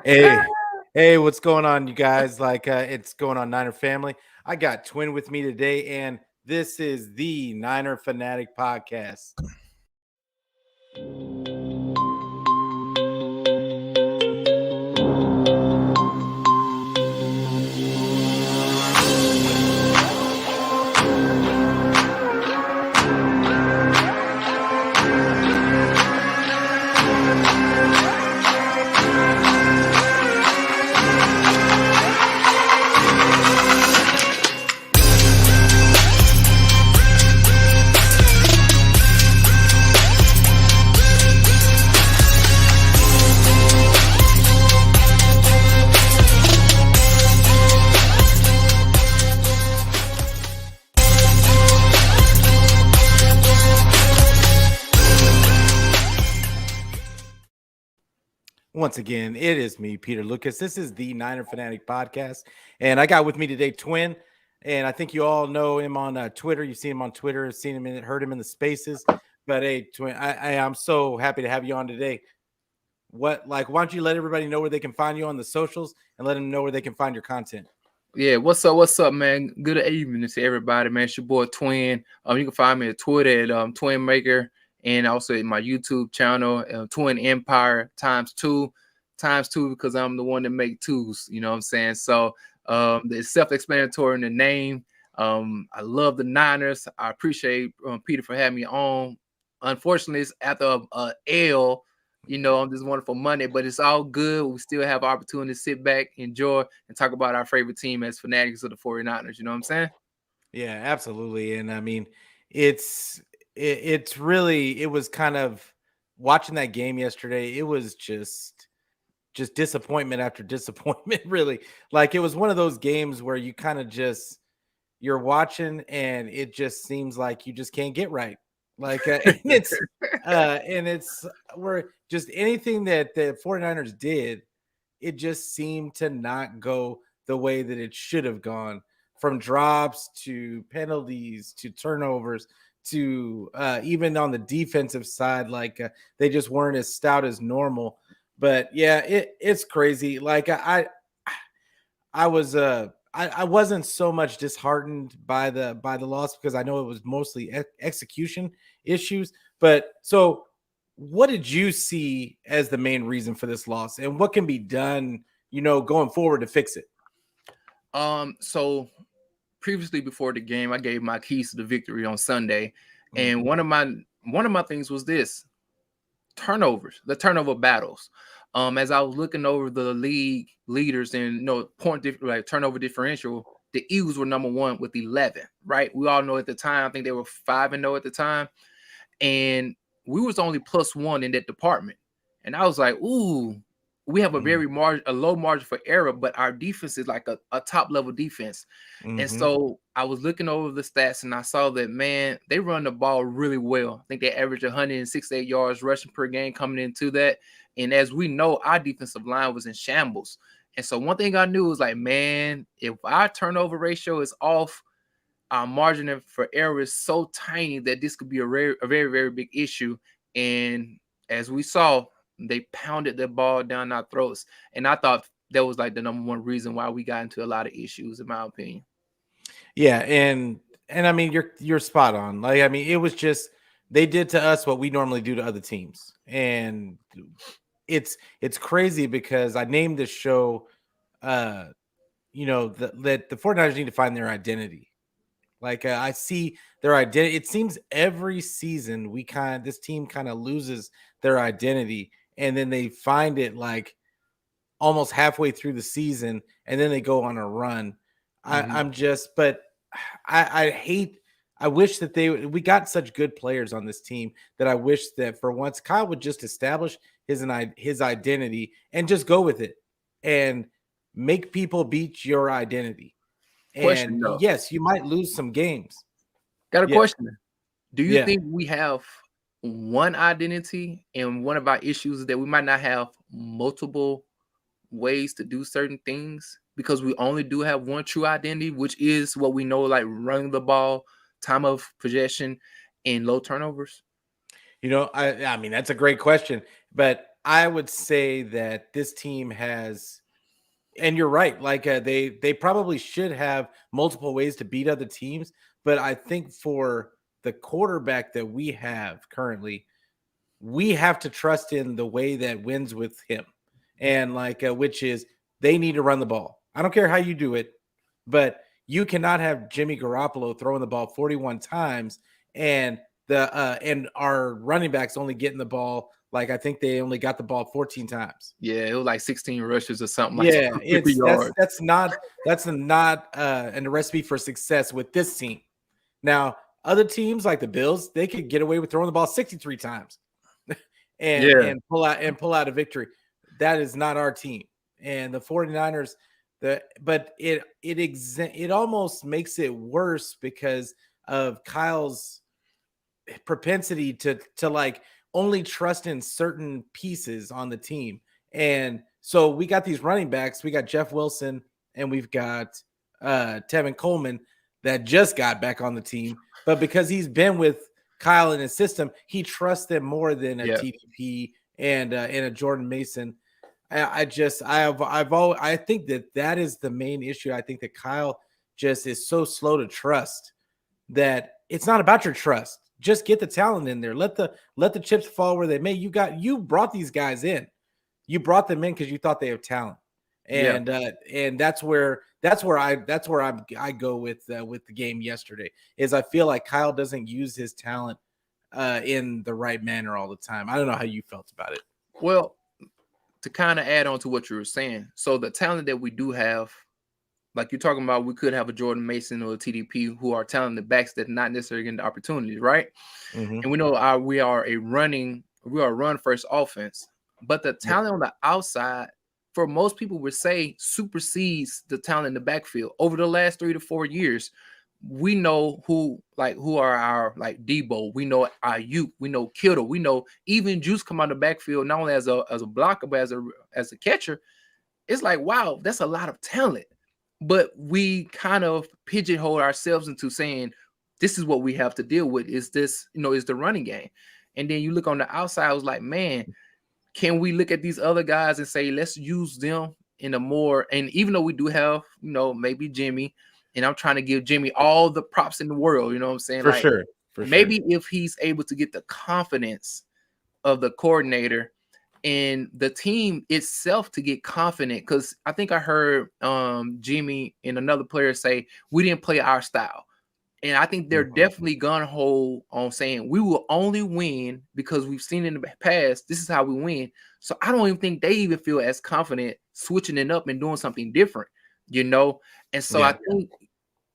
Hey, hey, what's going on, you guys? It's going on, Niner family. I got Twin with me today, and this is the Niner Fanatic Podcast. Once again, it is me, Peter Lucas. This is the Niner Fanatic Podcast, and I got with me today Twin, and I think you all know him on Twitter. You've seen him on Twitter, seen him and heard him in the spaces. But hey, Twin, I'm so happy to have you on today. Why don't you let everybody know where they can find you on the socials and let them know where they can find your content? Yeah, what's up, man? Good evening to everybody, man. It's your boy Twin. You can find me at Twitter at Twin Maker, and also in my YouTube channel, Twin Empire ×2 because I'm the one that make twos. You know what I'm saying? So it's self-explanatory in the name. I love the Niners. I appreciate Peter for having me on. Unfortunately, it's after a L. On this wonderful Monday, but it's all good. We still have opportunity to sit back, enjoy, and talk about our favorite team as fanatics of the 49ers. You know what I'm saying? Yeah, absolutely. And I mean, it's really, it was kind of watching that game yesterday. It was just disappointment after disappointment, really. Like, it was one of those games where you kind of you're watching and it just seems like you just can't get right. Like, and it's where just anything that the 49ers did, it just seemed to not go the way that it should have gone, from drops to penalties to turnovers to even on the defensive side. They just weren't as stout as normal. But yeah, it's crazy. Like, I wasn't so much disheartened by the loss, because I know it was mostly execution issues. But so, what did you see as the main reason for this loss, and what can be done, going forward to fix it? So previously, before the game, I gave my keys to the victory on Sunday, and one of my things was this: turnovers, the turnover battles. As I was looking over the league leaders and turnover differential, the Eagles were number one with 11. Right, we all know at the time, I think they were 5-0 at the time, and we was only +1 in that department. And I was like, ooh, we have a low margin for error, but our defense is like a top level defense. And so I was looking over the stats and I saw that, man, they run the ball really well. I think they average 168 yards rushing per game coming into that. And as we know, our defensive line was in shambles. And so one thing I knew was like, man, if our turnover ratio is off, our margin for error is so tiny that this could be a very, very big issue. And as we saw, they pounded the ball down our throats. And I thought that was like the number one reason why we got into a lot of issues, in my opinion. Yeah, and I mean, you're spot on. Like, I mean, it was just, they did to us what we normally do to other teams. And it's crazy, because I named this show that the 49ers need to find their identity. Like, I see their identity. It seems every season this team kind of loses their identity, and then they find it like almost halfway through the season, and then they go on a run. I wish that we got such good players on this team, that I wish that for once Kyle would just establish his identity and just go with it and make people beat your identity. And yes, you might lose some games. Got a question. Do you think we have one identity, and one of our issues is that we might not have multiple ways to do certain things, because we only do have one true identity, which is what we know, like running the ball, time of possession, and low turnovers? I mean, that's a great question, but I would say that this team has, and you're right, like they probably should have multiple ways to beat other teams, but I think for the quarterback that we have currently, we have to trust in the way that wins with him, and which is they need to run the ball. I don't care how you do it, but you cannot have Jimmy Garoppolo throwing the ball 41 times and and our running backs only getting the ball, like I think they only got the ball 14 times. Yeah, it was like 16 rushes or something like Yeah, that. it's that's not a recipe for success with this team. Now, other teams like the Bills, they could get away with throwing the ball 63 times and pull out a victory. That is not our team. And the 49ers, but it almost makes it worse because of Kyle's propensity to like only trust in certain pieces on the team. And so we got these running backs. We got Jeff Wilson and we've got Tevin Coleman that just got back on the team. But because he's been with Kyle in his system, he trusts them more than a TDP and a Jordan Mason. I think that is the main issue. I think that Kyle just is so slow to trust that it's not about your trust. Just get the talent in there. Let the chips fall where they may. You brought these guys in. You brought them in because you thought they have talent, and that's where I go with the game yesterday. Is I feel like Kyle doesn't use his talent in the right manner all the time. I don't know how you felt about it. Well, to kind of add on to what you were saying, so the talent that we do have, like you're talking about, we could have a Jordan Mason or a TDP who are talented backs that not necessarily getting the opportunities, right? Mm-hmm. And we know we are a run first offense, but the talent on the outside, for most people would say, supersedes the talent in the backfield. Over the last 3 to 4 years, we know who are our like Debo, we know Ayuk, we know Kittle, we know even Juice come out of the backfield not only as a blocker but as a catcher. It's like, wow, that's a lot of talent. But we kind of pigeonhole ourselves into saying this is what we have to deal with. Is this, is the running game. And then you look on the outside, I was like, man, can we look at these other guys and say, let's use them in a more, and even though we do have, maybe Jimmy, and I'm trying to give Jimmy all the props in the world, you know what I'm saying? For sure. Maybe if he's able to get the confidence of the coordinator and the team itself to get confident, because I think I heard Jimmy and another player say we didn't play our style, and I think they're definitely gung-ho on saying we will only win because we've seen in the past this is how we win. So I don't even think they even feel as confident switching it up and doing something different, And so I think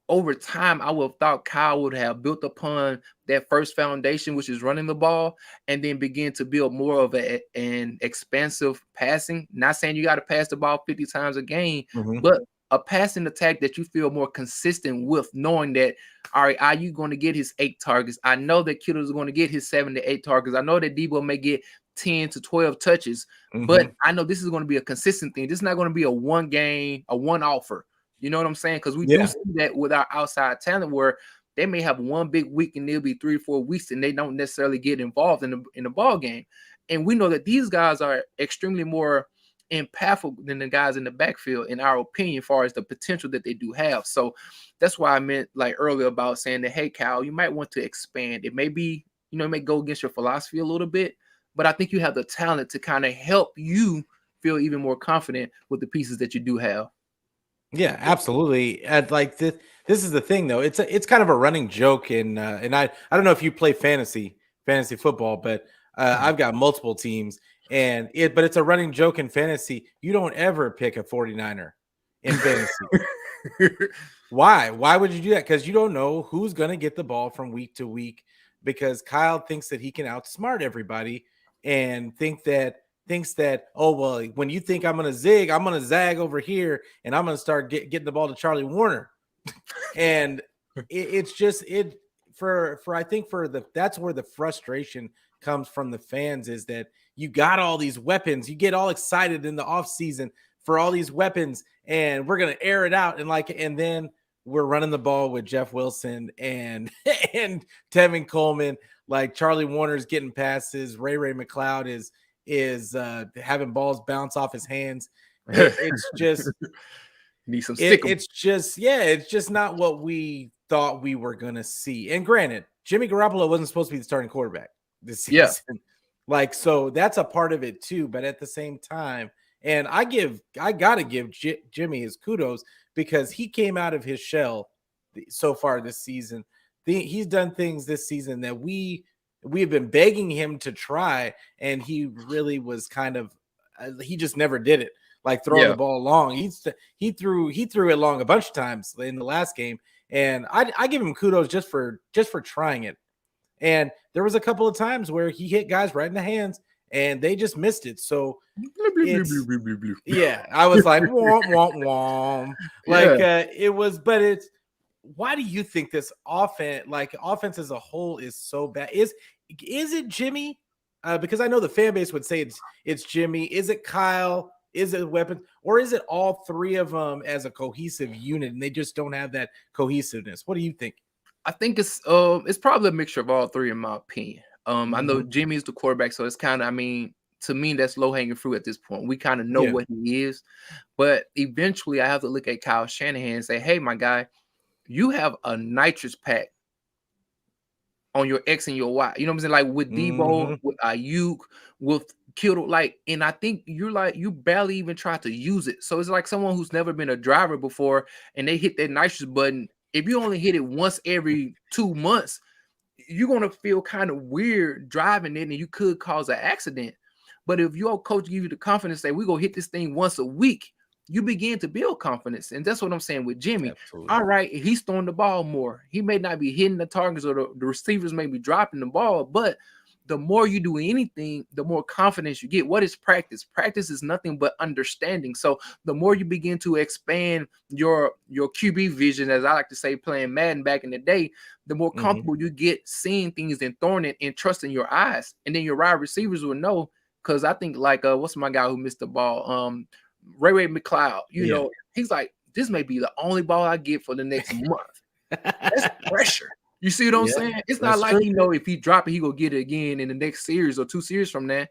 over time, I would have thought Kyle would have built upon that first foundation, which is running the ball, and then begin to build more of an expansive passing. Not saying you got to pass the ball 50 times a game, but a passing attack that you feel more consistent with, knowing that, all right, are you going to get his 8 targets? I know that Kittle is going to get his 7 to 8 targets. I know that Debo may get 10 to 12 touches, but I know this is going to be a consistent thing. This is not going to be a one game, a one offer. You know what I'm saying? Because we do see that with our outside talent where they may have one big week and there'll be 3 or 4 weeks and they don't necessarily get involved in the ball game. And we know that these guys are extremely more impactful than the guys in the backfield, in our opinion, as far as the potential that they do have. So that's why I meant like earlier about saying that, hey, Kyle, you might want to expand. It may be, it may go against your philosophy a little bit, but I think you have the talent to kind of help you feel even more confident with the pieces that you do have. Yeah, absolutely. And like this is the thing though. It's kind of a running joke and I don't know if you play fantasy football, but I've got multiple teams but it's a running joke in fantasy. You don't ever pick a 49er in fantasy. Why? Why would you do that? Because you don't know who's going to get the ball from week to week, because Kyle thinks that he can outsmart everybody and thinks that, oh, well, when you think I'm going to zig, I'm going to zag over here and I'm going to start getting the ball to Charlie Warner. And it's just I think that's where the frustration comes from the fans, is that you got all these weapons. You get all excited in the offseason for all these weapons and we're going to air it out. And then we're running the ball with Jeff Wilson and Tevin Coleman, like Charlie Warner's getting passes. Ray McLeod is having balls bounce off his hands. It's just need some it's just not what we thought we were gonna see. And granted, Jimmy Garoppolo wasn't supposed to be the starting quarterback this season. Yeah. Like, so that's a part of it too. But at the same time, and I gotta give Jimmy his kudos because he came out of his shell so far this season. He's done things this season that we have been begging him to try, and he really was kind of he just never did it. Like throwing the ball long, he threw it long a bunch of times in the last game, and I give him kudos just for trying it. And there was a couple of times where he hit guys right in the hands, and they just missed it. So yeah, I was like, womp womp womp, like it was. But it's why do you think this offense as a whole is so bad? Is it Jimmy? Because I know the fan base would say it's Jimmy. Is it Kyle? Is it weapons, or is it all three of them as a cohesive unit, and they just don't have that cohesiveness? What do you think? I think it's probably a mixture of all three, in my opinion. I know Jimmy's the quarterback, so it's kind of, I mean, to me, that's low hanging fruit at this point. We kind of know what he is, but eventually, I have to look at Kyle Shanahan and say, "Hey, my guy, you have a nitrous pack on your X and your Y." You know what I'm saying? Like with Debo, with Ayuk, with Kittle, like, and I think you barely even try to use it. So it's like someone who's never been a driver before, and they hit that nitrous button. If you only hit it once every 2 months, you're gonna feel kind of weird driving it, and you could cause an accident. But if your coach gives you the confidence that we're gonna hit this thing once a week, you begin to build confidence. And that's what I'm saying with Jimmy. Absolutely. All right, he's throwing the ball more. He may not be hitting the targets, or the receivers may be dropping the ball, but the more you do anything, the more confidence you get. What is practice? Practice is nothing but understanding. So the more you begin to expand your QB vision, as I like to say, playing Madden back in the day, the more comfortable you get seeing things and throwing it and trusting your eyes. And then your wide receivers will know, because I think like what's my guy who missed the ball? Ray McCloud. You know, he's like, this may be the only ball I get for the next month. That's pressure. You see what I'm saying? It's not like, you know, if he drop it, he go get it again in the next series or 2 series from that.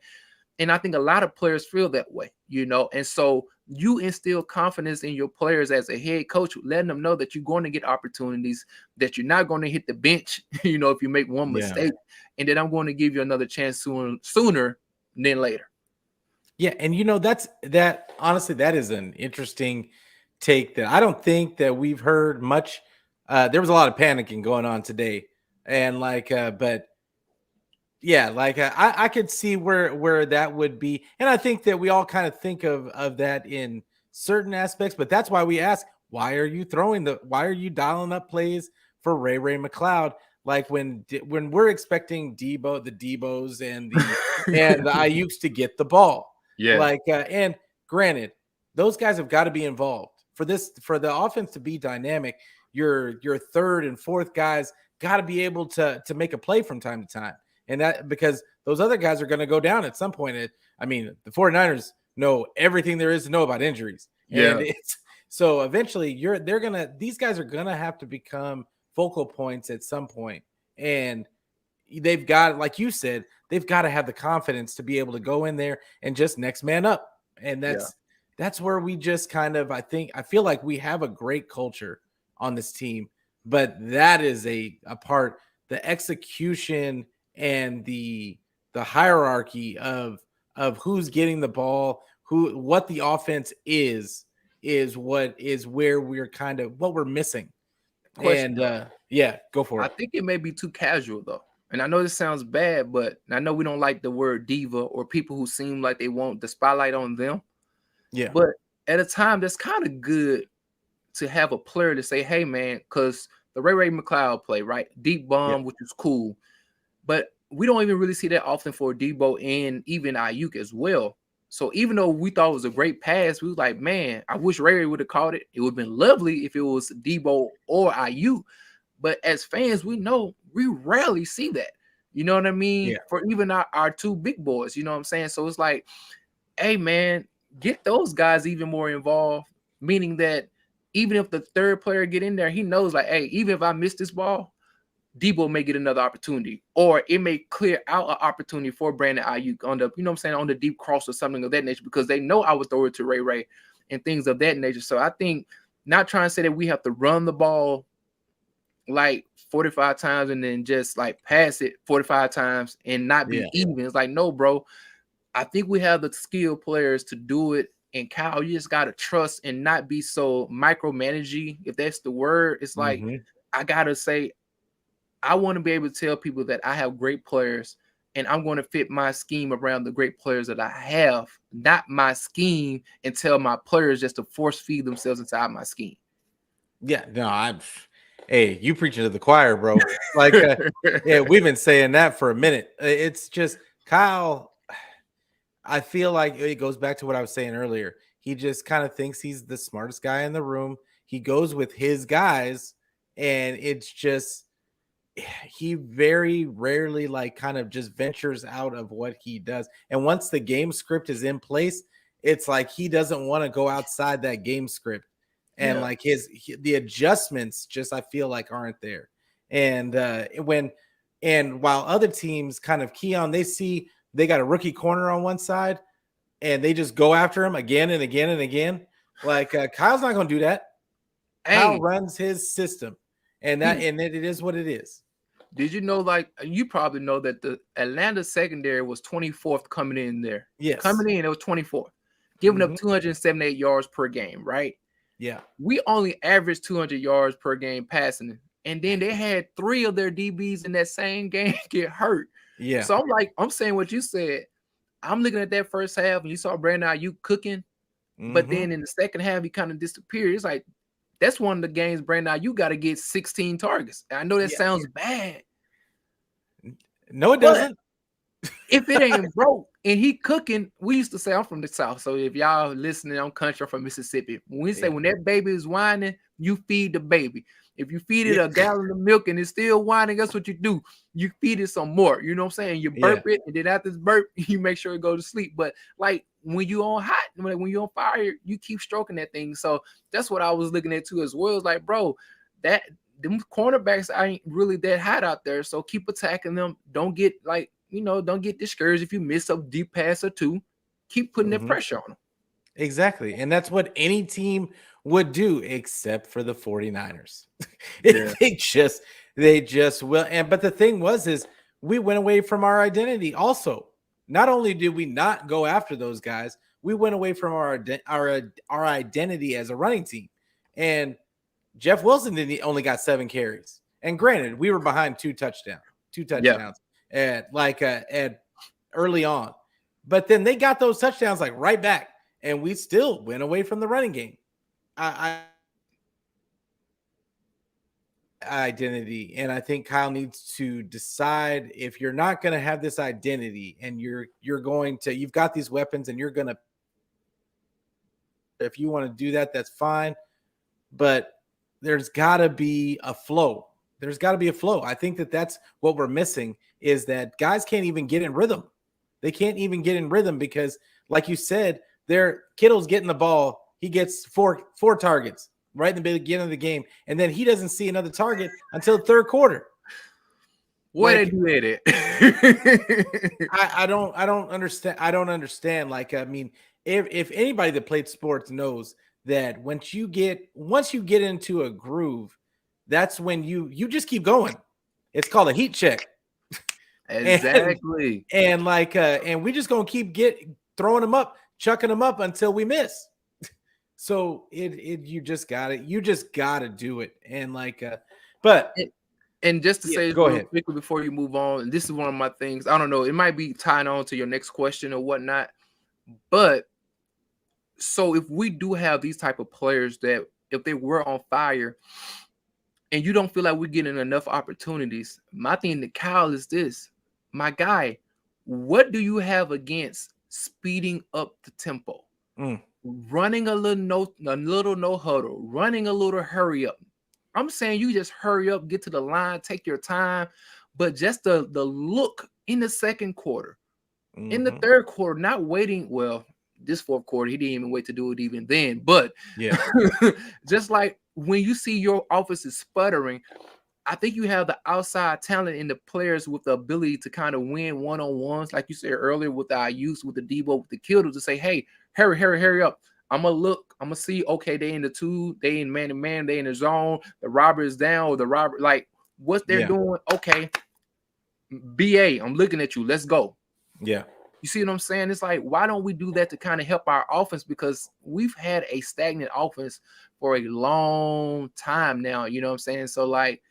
And I think a lot of players feel that way, you know. And so you instill confidence in your players as a head coach, letting them know that you're going to get opportunities, that you're not going to hit the bench, you know, if you make one mistake, and that I'm going to give you another chance sooner than later. Yeah, and you know, honestly, that is an interesting take that I don't think that we've heard much. There was a lot of panicking going on today, and but yeah, I could see where that would be, and I think that we all kind of think of that in certain aspects. But that's why we ask, why are you dialing up plays for Ray McCloud? Like when we're expecting the Debos and the Ayuks to get the ball. Yeah. And granted, those guys have got to be involved for the offense to be dynamic. Your third and fourth guys got to be able to make a play from time to time. And that, because those other guys are going to go down at some point. I mean, the 49ers know everything there is to know about injuries. Yeah. And so eventually these guys are going to have to become focal points at some point. And they've got, like you said, they've got to have the confidence to be able to go in there and just next man up. And that's where we just kind of, I feel like we have a great culture on this team, but that is a part, the execution and the hierarchy of who's getting the ball, what the offense is where we're kind of what we're missing. Question. And go for it. I think it may be too casual though. And I know this sounds bad, but I know we don't like the word diva or people who seem like they want the spotlight on them. Yeah. But at a time, that's kind of good to have a player to say, hey, man, because the Ray McCloud play, right? Deep bomb, which is cool. But we don't even really see that often for Debo and even Ayuk as well. So even though we thought it was a great pass, we was like, man, I wish Ray would have caught it. It would have been lovely if it was Debo or Ayuk. But as fans, we know we rarely see that. You know what I mean? Yeah. For even our two big boys, you know what I'm saying? So it's like, hey, man, get those guys even more involved, meaning that even if the third player get in there, he knows like, hey, even if I miss this ball, Debo may get another opportunity, or it may clear out an opportunity for Brandon Ayuk on the, on the deep cross or something of that nature, because they know I would throw it to Ray and things of that nature. So I think, not trying to say that we have to run the ball like 45 times and then just like pass it 45 times and not be even. It's like, no, bro. I think we have the skilled players to do it. And Kyle, you just gotta trust and not be so micromanaging, if that's the word. It's like, I gotta say, I want to be able to tell people that I have great players, and I'm going to fit my scheme around the great players that I have, not my scheme, and tell my players just to force feed themselves inside my scheme. Yeah, no, hey, you preaching to the choir, bro. Like, yeah, we've been saying that for a minute. It's just Kyle. I feel like it goes back to what I was saying earlier. He just kind of thinks he's the smartest guy in the room. He goes with his guys, and it's just, he very rarely like kind of just ventures out of what he does. And once the game script is in place, it's like he doesn't want to go outside that game script. And like the adjustments just, I feel like, aren't there. And while other teams kind of key on, they see they got a rookie corner on one side and they just go after him again and again and again. Like Kyle's not going to do that. Kyle runs his system, and it is what it is. Did you know, like, you probably know that the Atlanta secondary was 24th coming in there. Yes. Coming in, it was 24th, giving up 278 yards per game, right? Yeah. We only averaged 200 yards per game passing. And then they had 3 of their DBs in that same game get hurt. Yeah. So I'm saying what you said. I'm looking at that first half, and you saw Brandon Ayuk cooking. But then in the second half, he kind of disappeared. It's like, that's one of the games, Brandon, you got to get 16 targets. I know that sounds bad. No, it doesn't. If it ain't broke and he cooking, we used to say, I'm from the South. So if y'all listening, I'm country, I'm from Mississippi. When we say when that baby is whining, you feed the baby. If you feed it a gallon of milk and it's still whining, that's what you do. You feed it some more. You know what I'm saying? You burp it, and then after this burp, you make sure it goes to sleep. But like when you on hot, when you're on fire, you keep stroking that thing. So that's what I was looking at too as well. It's like, bro, that them cornerbacks ain't really that hot out there. So keep attacking them. Don't get don't get discouraged if you miss a deep pass or two. Keep putting that pressure on them. Exactly. And that's what any team would do, except for the 49ers. They just will. But the thing is we went away from our identity also. Not only did we not go after those guys, we went away from our identity as a running team. And Jeff Wilson only got 7 carries. And granted, we were behind 2 touchdowns at early on. But then they got those touchdowns like right back, and we still went away from the running game. Identity, and I think Kyle needs to decide, if you're not going to have this identity and you've got these weapons and if you want to do that, that's fine, but there's got to be a flow. I think that's what we're missing, is that guys can't even get in rhythm. They can't even get in rhythm because, like you said, Kittle's getting the ball. He gets four targets right in the beginning of the game, and then he doesn't see another target until the third quarter. What did you hit it? I don't understand. I don't understand. Like, I mean, if anybody that played sports knows that once you get into a groove, that's when you just keep going. It's called a heat check. Exactly. And we just gonna keep throwing them up, chucking them up until we miss. So you just gotta do it. And and just to say, go ahead quickly before you move on, and this is one of my things. I don't know, it might be tying on to your next question or whatnot, but so if we do have these type of players that if they were on fire, and you don't feel like we're getting enough opportunities, my thing to Kyle is this, my guy, what do you have against speeding up the tempo? Running a little no huddle, running a little hurry up. I'm saying you just hurry up, get to the line, take your time, but just the look in the second quarter, in the third quarter, not waiting. Well, this fourth quarter, he didn't even wait to do it even then. But just like when you see your offense is sputtering, I think you have the outside talent in the players with the ability to kind of win one-on-ones, like you said earlier, with our use with the Debo, with the Kittle, to say, hey, hurry up. I'm gonna see, okay, they in the two, they in man-to-man, they in the zone, the robber is down, or the robber, like what they're doing, okay. BA, I'm looking at you. Let's go. Yeah. You see what I'm saying? It's like, why don't we do that to kind of help our offense? Because we've had a stagnant offense for a long time now. You know what I'm saying? So like,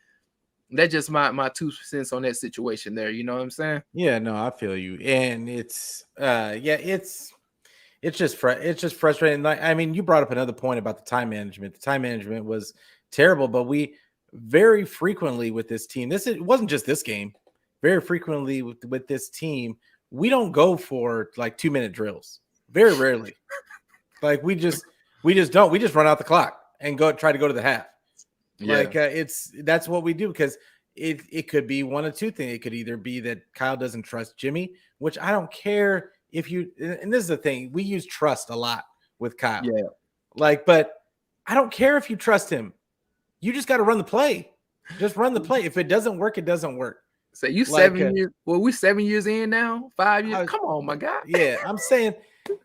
that's just my 2 cents on that situation there. You know what I'm saying? Yeah, no, I feel you. And it's it's just frustrating. Like, I mean, you brought up another point about the time management. The time management was terrible, but we very frequently with this team, it wasn't just this game, very frequently with this team, we don't go for like 2-minute drills. Very rarely. Like we just don't. We just run out the clock and try to go to the half. Yeah. Like that's what we do, because it could be one of two things. It could either be that Kyle doesn't trust Jimmy, which I don't care if you, and this is the thing, we use trust a lot with Kyle. Yeah. Like, but I don't care if you trust him. You just got to run the play. Just run the play. If it doesn't work, it doesn't work. So you 7 years. Well, we 7 years in now. 5 years. Come on, my guy. Yeah, I'm saying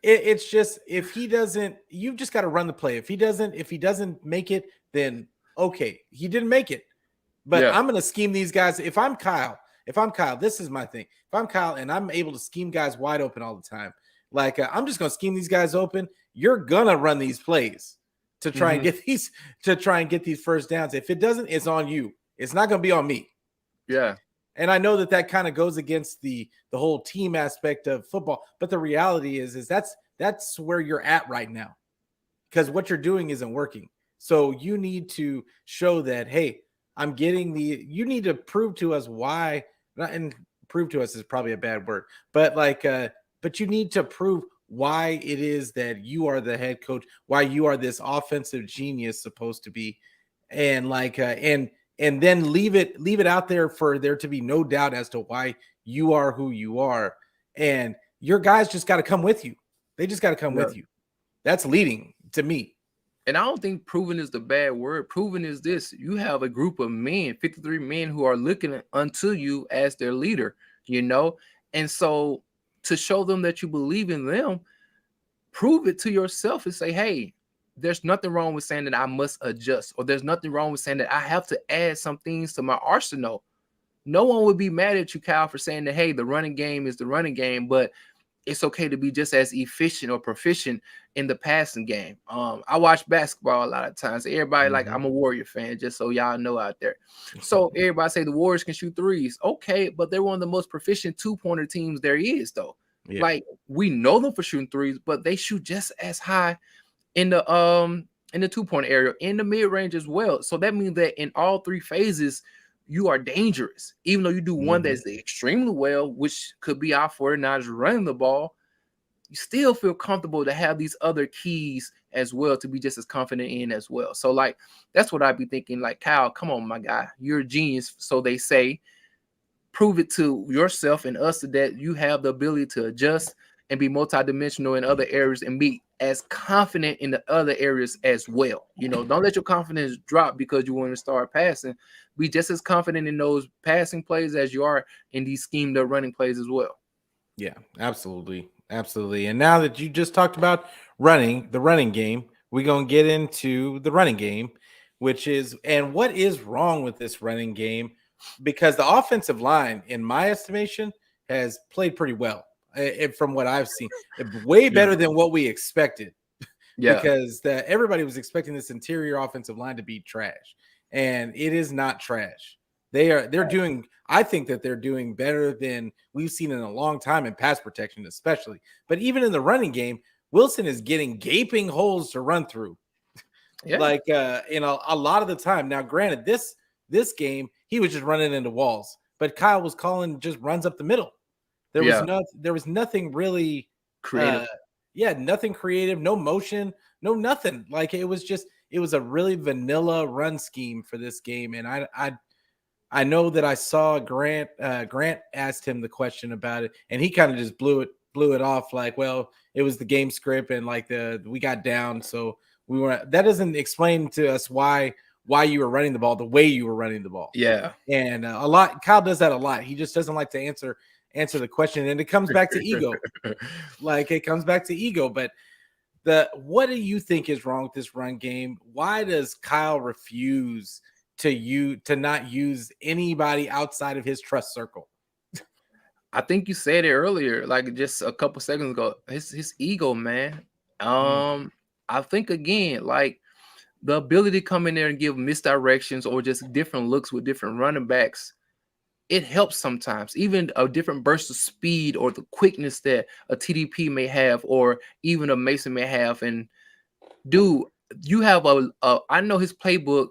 it's just, if he doesn't, you've just got to run the play. If he doesn't make it, then okay, he didn't make it. But I'm going to scheme these guys. If I'm Kyle, this is my thing. If I'm Kyle and I'm able to scheme guys wide open all the time, like I'm just going to scheme these guys open. You're going to run these plays to try and get these first downs. If it doesn't, it's on you. It's not going to be on me. Yeah. And I know that kind of goes against the whole team aspect of football, but the reality is that's where you're at right now, because what you're doing isn't working. So you need to show that, hey, you need to prove to us why, and prove to us is probably a bad word, but but you need to prove why it is that you are the head coach, why you are this offensive genius supposed to be, and and then leave it out there for there to be no doubt as to why you are who you are. And your guys just got to come with you. They just got to come with you. That's leading to me. And I don't think proven is the bad word. Proven is this: you have a group of men, 53 men, who are looking unto you as their leader, you know? And so to show them that you believe in them, prove it to yourself and say, hey, there's nothing wrong with saying that I must adjust, or there's nothing wrong with saying that I have to add some things to my arsenal. No one would be mad at you, Kyle, for saying that, hey, the running game is the running game, but it's okay to be just as efficient or proficient in the passing game. I watch basketball a lot of times. Everybody, like, I'm a Warrior fan, just so y'all know out there. So everybody say the Warriors can shoot threes. Okay, but they're one of the most proficient two-pointer teams there is, though. Yeah. Like, we know them for shooting threes, but they shoot just as high in the 2-point area, in the mid-range as well. So that means that in all three phases, you are dangerous. Even though you do one that's extremely well, which could be our 49ers running the ball, you still feel comfortable to have these other keys as well to be just as confident in as well. So, like, that's what I'd be thinking. Like, Kyle, come on, my guy. You're a genius, so they say. Prove it to yourself and us that you have the ability to adjust and be multidimensional in other areas and be as confident in the other areas as well. You know, don't let your confidence drop because you want to start passing. Be just as confident in those passing plays as you are in these schemed up running plays as well. Yeah, absolutely. Absolutely. And now that you just talked about the running game, we're going to get into the running game, which is, and what is wrong with this running game, because the offensive line, in my estimation, has played pretty well. From what I've seen, way better than what we expected. Because everybody was expecting this interior offensive line to be trash, and it is not trash. They're doing, I think that they're doing better than we've seen in a long time in pass protection, especially. But even in the running game, Wilson is getting gaping holes to run through. Like in a lot of the time. Now, granted, this game he was just running into walls, but Kyle was calling just runs up the middle. There was nothing really creative. Nothing creative, no motion, no nothing. Like it was a really vanilla run scheme for this game. And I know that I saw Grant asked him the question about it, and he kind of just blew it off like, well, it was the game script and like we got down, so we were. That doesn't explain to us why why you were running the ball the way you were running the ball. Yeah. And a lot, Kyle does that a lot. He just doesn't like to answer the question, and it comes back to ego. Like it comes back to ego. But what do you think is wrong with this run game? Why does Kyle refuse to not use anybody outside of his trust circle? I think you said it earlier, like just a couple seconds ago. His ego, man. I think again, like the ability to come in there and give misdirections or just different looks with different running backs, it helps sometimes. Even a different burst of speed or the quickness that a TDP may have, or even a Mason may have. And dude, you have I know his playbook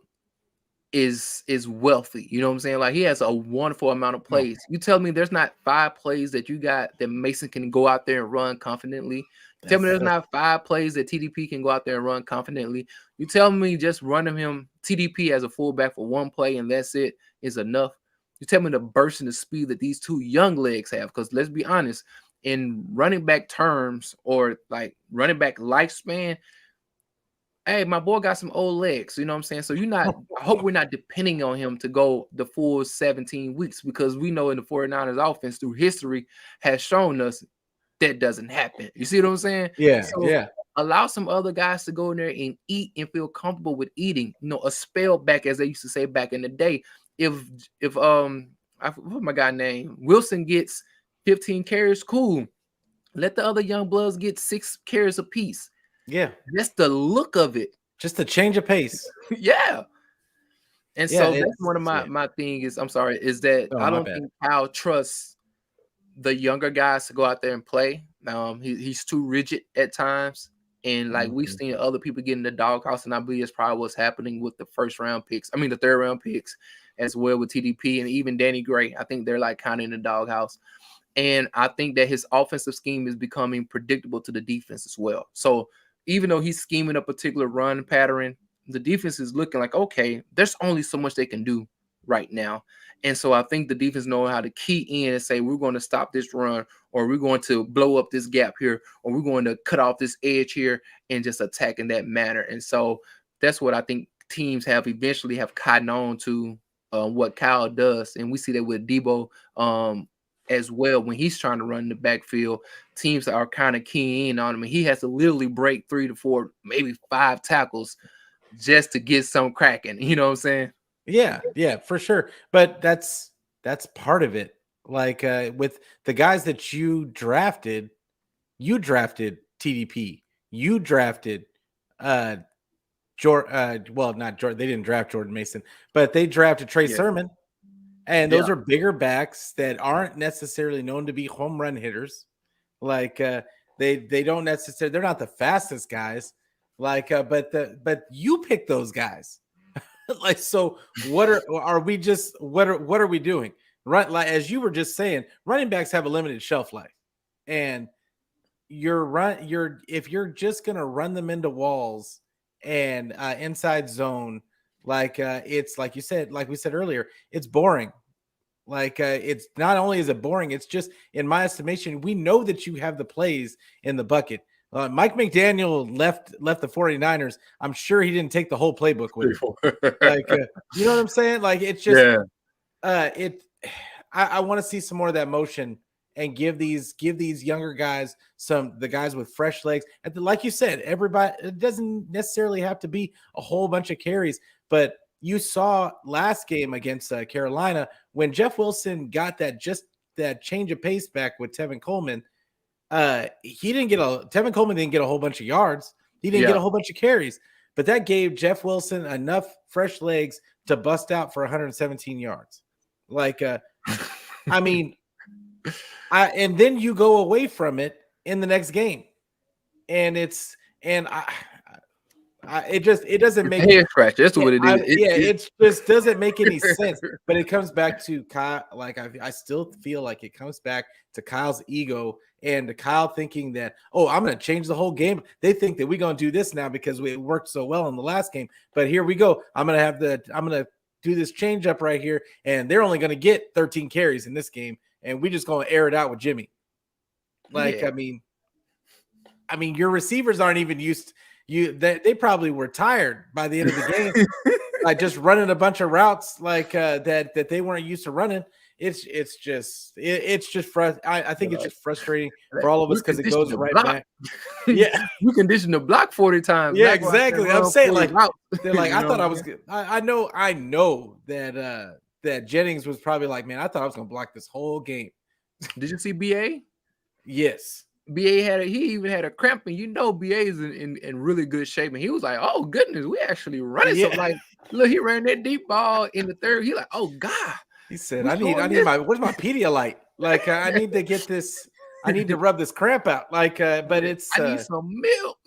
is wealthy. You know what I'm saying? Like he has a wonderful amount of plays. You tell me there's not 5 plays that you got that Mason can go out there and run confidently. Tell me there's not 5 plays that TDP can go out there and run confidently. You tell me just running him TDP as a fullback for 1 play and that's it is enough. You tell me the burst and the speed that these 2 young legs have, because let's be honest, in running back terms or like running back lifespan, hey, my boy got some old legs, you know what I'm saying? So I hope we're not depending on him to go the full 17 weeks, because we know in the 49ers offense through history has shown us that doesn't happen. You see what I'm saying? Yeah, so yeah. Allow some other guys to go in there and eat and feel comfortable with eating. You know, a spell back, as they used to say back in the day. If I forgot my guy name, Wilson gets 15 carries, cool. Let the other young bloods get 6 carries apiece. Yeah, that's the look of it. Just a change of pace. Yeah. And so that's one of my thing is, I'm sorry, is that I don't think Kyle trusts the younger guys to go out there and play. He's too rigid at times. And like we've seen other people get in the doghouse, and I believe it's probably what's happening with the the 3rd round picks as well with TDP and even Danny Gray. I think they're like kind of in the doghouse. And I think that his offensive scheme is becoming predictable to the defense as well. So even though he's scheming a particular run pattern, the defense is looking like, okay, there's only so much they can do right now. And so I think the defense know how to key in and say, we're going to stop this run, or we're going to blow up this gap here, or we're going to cut off this edge here and just attack in that manner. And so that's what I think teams have eventually have cotton on to what Kyle does. And we see that with Debo as well. When he's trying to run the backfield, teams are kind of keying in on him, and he has to literally break 3 to 4, maybe 5 tackles just to get some cracking. You know what I'm saying? Yeah, for sure. But that's part of it. Like with the guys that you drafted TDP. You drafted not Jordan. They didn't draft Jordan Mason, but they drafted Trey Sermon. And those are bigger backs that aren't necessarily known to be home run hitters. Like they don't necessarily, they're not the fastest guys. Like but you pick those guys. Like, so what are we doing? Right, like as you were just saying, running backs have a limited shelf life, and if you're just gonna run them into walls and inside zone, like it's like you said, like we said earlier, it's boring. Like it's not only is it boring, it's just, in my estimation, we know that you have the plays in the bucket. Mike McDaniel left the 49ers. I'm sure he didn't take the whole playbook with him. Like, you know what I'm saying? Like, it's just, I want to see some more of that motion and give these younger guys the guys with fresh legs. And like you said, everybody, it doesn't necessarily have to be a whole bunch of carries, but you saw last game against Carolina when Jeff Wilson got that change of pace back with Tevin Coleman. Tevin Coleman didn't get a whole bunch of yards. He didn't get a whole bunch of carries, but that gave Jeff Wilson enough fresh legs to bust out for 117 yards. Like, I mean, and then you go away from it in the next game, and it doesn't make head scratch. That's what it is. It just doesn't make any sense. But it comes back to Kyle. Like I still feel like it comes back to Kyle's ego and to Kyle thinking that, oh, I'm going to change the whole game. They think that we're going to do this now because it worked so well in the last game. But here we go. I'm going to do this change up right here, and they're only going to get 13 carries in this game, and we're just going to air it out with Jimmy. Like, I mean, your receivers aren't even used. They probably were tired by the end of the game. like just running a bunch of routes like that they weren't used to running. It's just I think it's just frustrating for all of us because it goes right back. Yeah, you conditioned to block 40 times. Yeah, exactly. I'm saying like they're like I thought I was. I know that that Jennings was probably like, man, I thought I was gonna block this whole game. Did you see BA? Yes. BA he even had a cramp, and BA is in really good shape. And he was like, oh goodness, we actually running something. Like, look, he ran that deep ball in the third. He like, oh God. He said, I need where's my Pedialyte? Like, I need to get this. I need to rub this cramp out. Like, but it's I need some milk.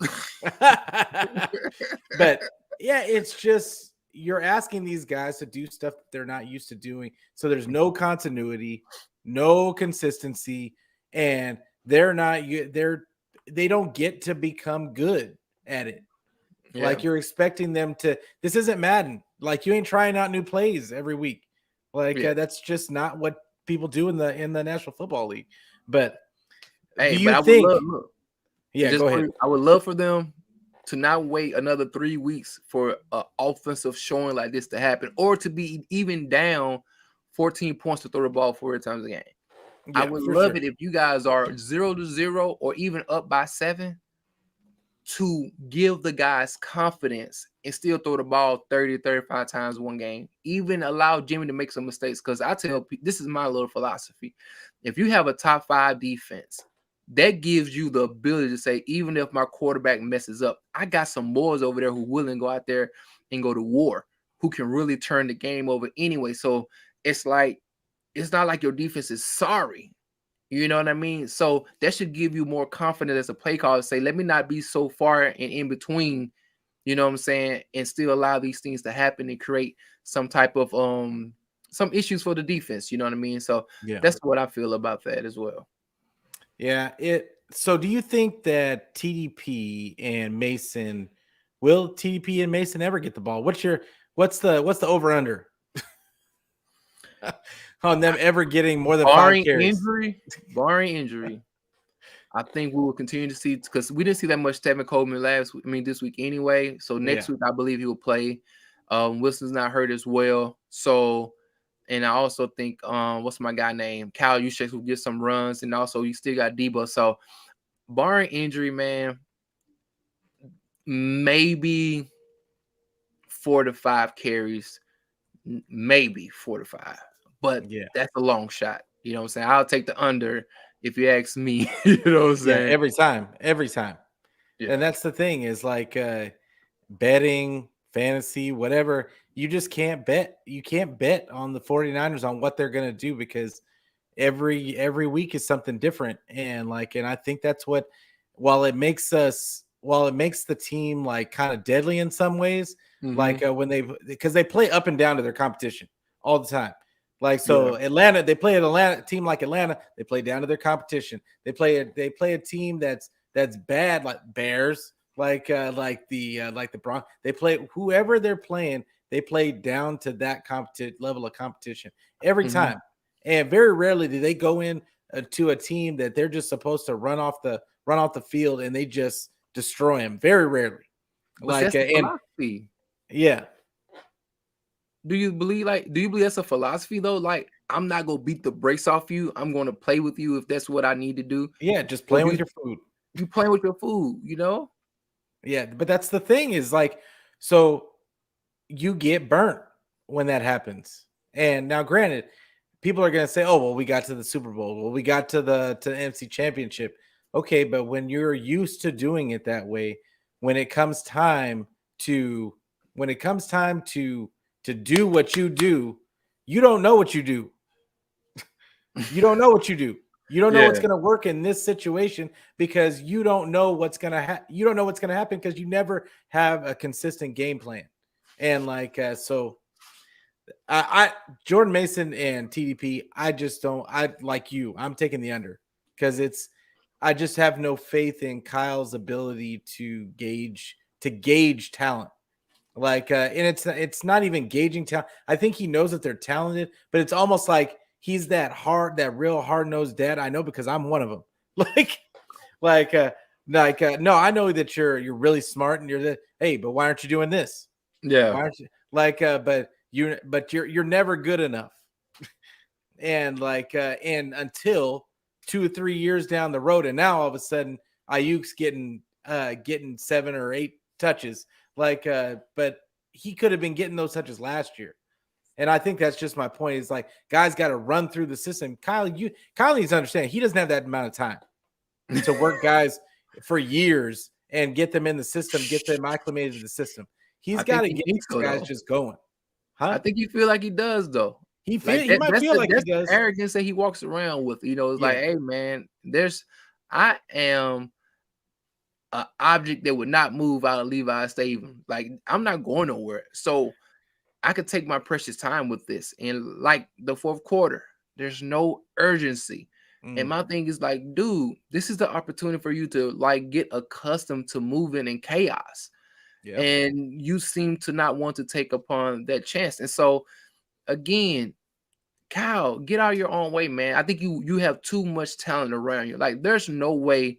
But yeah, it's just you're asking these guys to do stuff that they're not used to doing. So there's no continuity, no consistency, and they don't get to become good at it. Yeah. Like you're expecting them to. This isn't Madden. Like you ain't trying out new plays every week. Like that's just not what people do in the National Football League. But hey, do you think? Go ahead. I would love for them to not wait another 3 weeks for an offensive showing like this to happen, or to be even down 14 points to throw the ball 40 times a game. Yeah, I would love it if you guys are 0-0 or even up by 7 to give the guys confidence and still throw the ball 30, 35 times one game. Even allow Jimmy to make some mistakes. Because I tell people, this is my little philosophy. If you have a top 5 defense, that gives you the ability to say, even if my quarterback messes up, I got some boys over there who willing to go out there and go to war, who can really turn the game over anyway. So it's like, it's not like your defense is sorry. You know what I mean? So that should give you more confidence as a play call to say, let me not be so far and in between, you know what I'm saying, and still allow these things to happen and create some type of some issues for the defense. You know what I mean? So that's what I feel about that as well. Yeah. So do you think that TDP and Mason will ever get the ball? What's the over under on them ever getting more than 5 carries? Barring injury, I think we will continue to see, because we didn't see that much Tevin Coleman this week anyway. So next week, I believe he will play. Wilson's not hurt as well. So, and I also think, what's my guy name? Kyle Juszczyk will get some runs, and also you still got Debo. So, barring injury, man, maybe 4 to 5 carries, maybe 4 to 5. But that's a long shot. You know what I'm saying? I'll take the under if you ask me. You know what I'm saying? Yeah, every time. Yeah. And that's the thing is like betting, fantasy, whatever. You just can't bet. You can't bet on the 49ers on what they're going to do, because every week is something different. And I think that's what, while it makes the team like kind of deadly in some ways, because they play up and down to their competition all the time. Like, so Atlanta, they play an Atlanta team like Atlanta. They play down to their competition. They play a team that's bad, like Bears, like the Broncos. They play whoever they're playing. They play down to that level of competition every time. And very rarely do they go in to a team that they're just supposed to run off the field and they just destroy them. Very rarely. Yeah. Do you believe that's a philosophy though? Like, I'm not gonna beat the brakes off you. I'm gonna play with you if that's what I need to do. Yeah, just playing with your food. You playing with your food, you know? Yeah, but that's the thing is like, so you get burnt when that happens. And now, granted, people are gonna say, "Oh, well, we got to the Super Bowl. Well, we got to the NFC Championship." Okay, but when you're used to doing it that way, when it comes time to do what you do, you don't know what you do. You don't know what you do. You don't know what's going to work in this situation, because you don't know what's going to happen because you never have a consistent game plan. And so I Jordan Mason and TDP, I'm taking the under, because I just have no faith in Kyle's ability to gauge talent. And it's not even gauging talent. I think he knows that they're talented, but it's almost like he's that real hard-nosed dad. I know, because I'm one of them. No, I know that you're really smart and you're that. Hey, but why aren't you doing this? Yeah. Why aren't you Like, but you're never good enough. And like, and until 2 or 3 years down the road, and now all of a sudden Ayuk's getting 7 or 8 touches. Like, but he could have been getting those touches last year. And I think that's just my point. Is like guys got to run through the system. Kyle needs to understand he doesn't have that amount of time to work guys for years and get them in the system, get them acclimated to the system. He's got to get these guys just going. Huh? I think you feel like he does, though. He might feel like he does. Arrogance that he walks around with. It's like, hey man, I am an object that would not move out of Levi Stadium. Like I'm not going nowhere. So I could take my precious time with this. And like the fourth quarter, there's no urgency. And my thing is like, dude, this is the opportunity for you to like get accustomed to moving in chaos. Yep. And you seem to not want to take upon that chance. And so again, Kyle, get out of your own way, man. I think you have too much talent around you. Like there's no way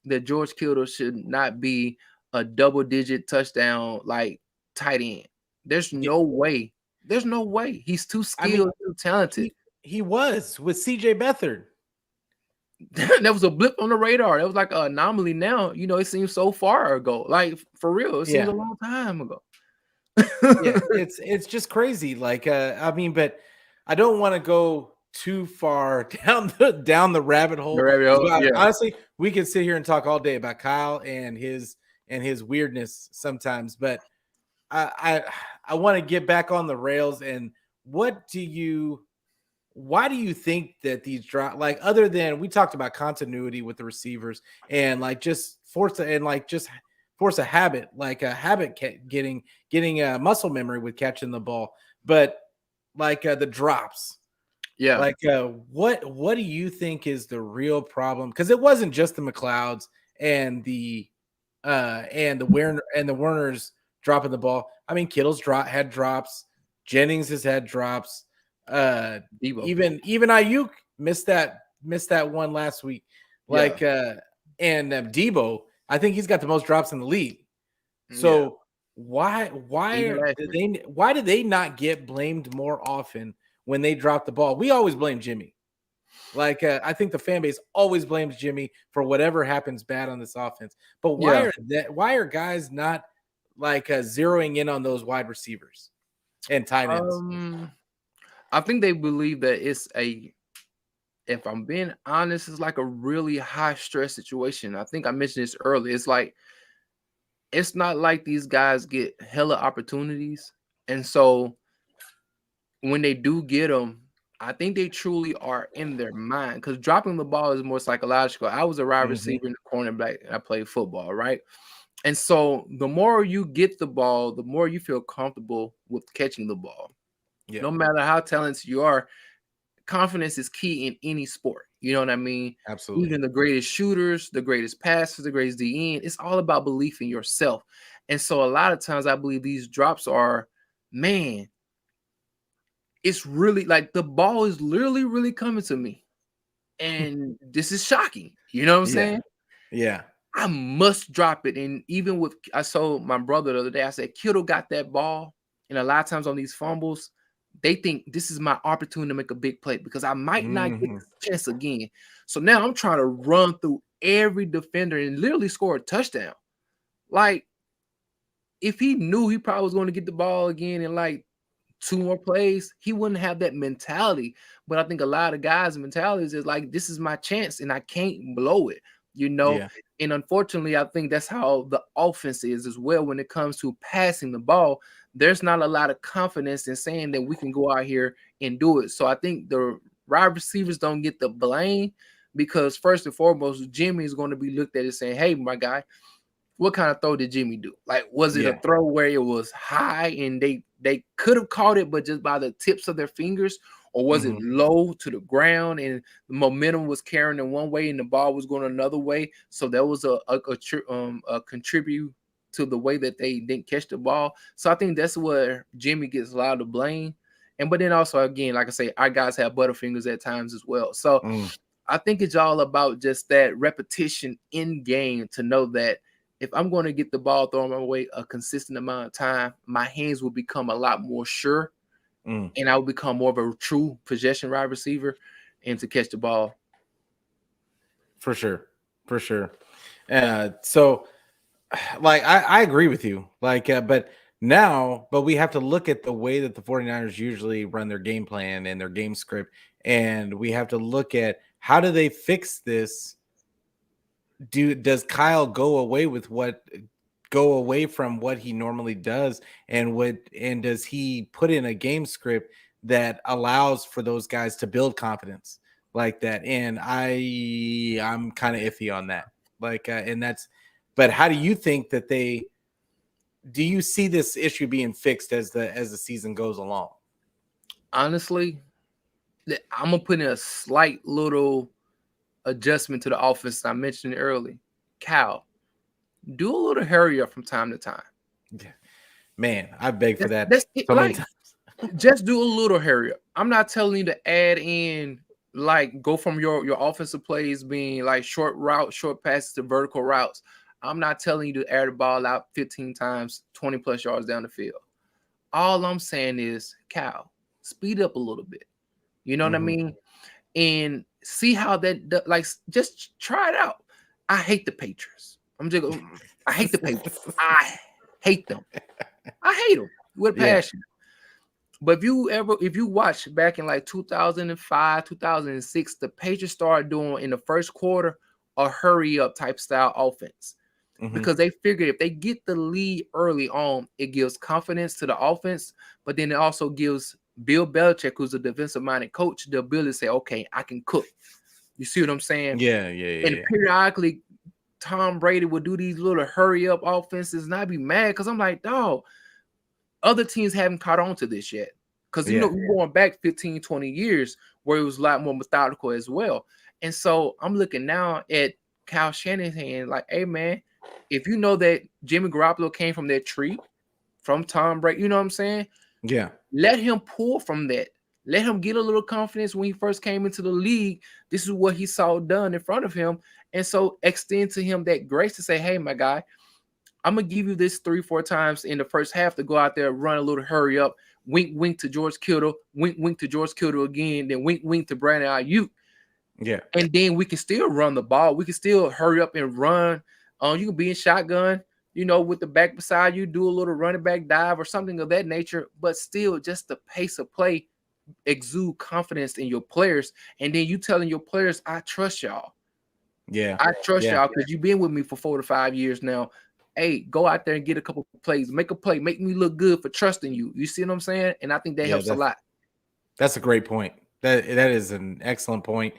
that George Kittle should not be a double-digit touchdown like tight end. There's no way. There's no way. He's too skilled, too talented. He was with CJ Beathard. That was a blip on the radar. It was like an anomaly now. It seems so far ago. Like for real, it seems a long time ago. It's just crazy. Like but I don't want to go too far down the rabbit hole. Honestly, we can sit here and talk all day about Kyle and his weirdness sometimes, but I want to get back on the rails. And why do you think that these drop, like other than we talked about continuity with the receivers and like just force a habit, like a habit getting a muscle memory with catching the ball, but like the drops. Yeah. Like what do you think is the real problem? Because it wasn't just the McLeods and the Werners dropping the ball. I mean, Kittle's had drops. Jennings has had drops. Even Ayuk missed that one last week. Like and Debo, I think he's got the most drops in the league. So why did they not get blamed more often when they drop the ball? We always blame Jimmy. Like I think the fan base always blames Jimmy for whatever happens bad on this offense. But why are guys not like zeroing in on those wide receivers and tight ends? I think they believe that if I'm being honest, it's like a really high stress situation. I think I mentioned this earlier. It's like, it's not like these guys get hella opportunities. And so when they do get them, I think they truly are in their mind, because dropping the ball is more psychological. I was a wide receiver and a cornerback, and I played football, right? And so the more you get the ball, the more you feel comfortable with catching the ball. Yeah. No matter how talented you are, confidence is key in any sport. You know what I mean? Absolutely. Even the greatest shooters, the greatest passers, the greatest DN, it's all about belief in yourself. And so a lot of times I believe these drops are, man, it's really like the ball is literally really coming to me. And this is shocking. You know what I'm saying? Yeah. I must drop it. And even I told my brother the other day, I said, Kittle got that ball. And a lot of times on these fumbles, they think this is my opportunity to make a big play because I might not get the chance again. So now I'm trying to run through every defender and literally score a touchdown. Like, if he knew he probably was going to get the ball again in like 2 more plays, he wouldn't have that mentality. But I think a lot of guys' mentalities is like, this is my chance and I can't blow it, And unfortunately, I think that's how the offense is as well when it comes to passing the ball. There's not a lot of confidence in saying that we can go out here and do it. So I think the wide receivers don't get the blame because first and foremost, Jimmy is going to be looked at and saying, hey, my guy, what kind of throw did Jimmy do? Like, was it a throw where it was high and they could have caught it, but just by the tips of their fingers? Or was it low to the ground and the momentum was carrying in one way and the ball was going another way? So that was a contribute to the way that they didn't catch the ball. So I think that's where Jimmy gets a lot of the blame. But then also, again, like I say, our guys have butterfingers at times as well. So I think it's all about just that repetition in game to know that if I'm going to get the ball thrown my way a consistent amount of time, my hands will become a lot more sure, and I will become more of a true possession wide receiver and to catch the ball. For sure. So, like, I agree with you. Like, but we have to look at the way that the 49ers usually run their game plan and their game script. And we have to look at how do they fix this? Does Kyle go away from what he normally does? And does he put in a game script that allows for those guys to build confidence like that? And I'm kind of iffy on that. But how do you think that do you see this issue being fixed as the season goes along? Honestly, I'm gonna put in a slight little adjustment to the offense I mentioned early. Cal, do a little hurry up from time to time. Yeah. Man, I beg for that so many times. Just do a little hurry up. I'm not telling you to add in, like, go from your offensive plays being like short passes to vertical routes. I'm not telling you to air the ball out 15 times, 20 plus yards down the field. All I'm saying is, Cal, speed up a little bit. You know what I mean? And see how that, like, just try it out. I hate the Patriots. I hate the Patriots. I hate them. I hate them with passion. But if you watch back in like 2005, 2006, the Patriots started doing in the first quarter a hurry up type style offense. Because they figured if they get the lead early on, it gives confidence to the offense, but then it also gives Bill Belichick, who's a defensive-minded coach, the ability to say, okay, I can cook. You see what I'm saying? Yeah. And periodically, Tom Brady would do these little hurry-up offenses, and I'd be mad because I'm like, dog, other teams haven't caught on to this yet. Because, you know, we're going back 15, 20 years where it was a lot more methodical as well. And so I'm looking now at Kyle Shanahan like, hey, man, if you know that Jimmy Garoppolo came from that tree, from Tom Brady, you know what I'm saying? Yeah. Let him pull from that. Let him get a little confidence when he first came into the league. This is what he saw done in front of him. And so extend to him that grace to say, hey, my guy, I'm going to give you this 3-4 times in the first half to go out there, run a little hurry up, wink, wink to George Kittle, wink, wink to George Kittle again, then wink, wink to Brandon Ayuk. Yeah. And then we can still run the ball. We can still hurry up and run. You can be in shotgun, you know, with the back beside you, do a little running back dive or something of that nature, but still just the pace of play exude confidence in your players. And then you telling your players, I trust y'all. Yeah. I trust y'all because you've been with me for 4 to 5 years now. Hey, go out there and get a couple of plays, make a play, make me look good for trusting you. You see what I'm saying? And I think that helps a lot. That's a great point. That is an excellent point.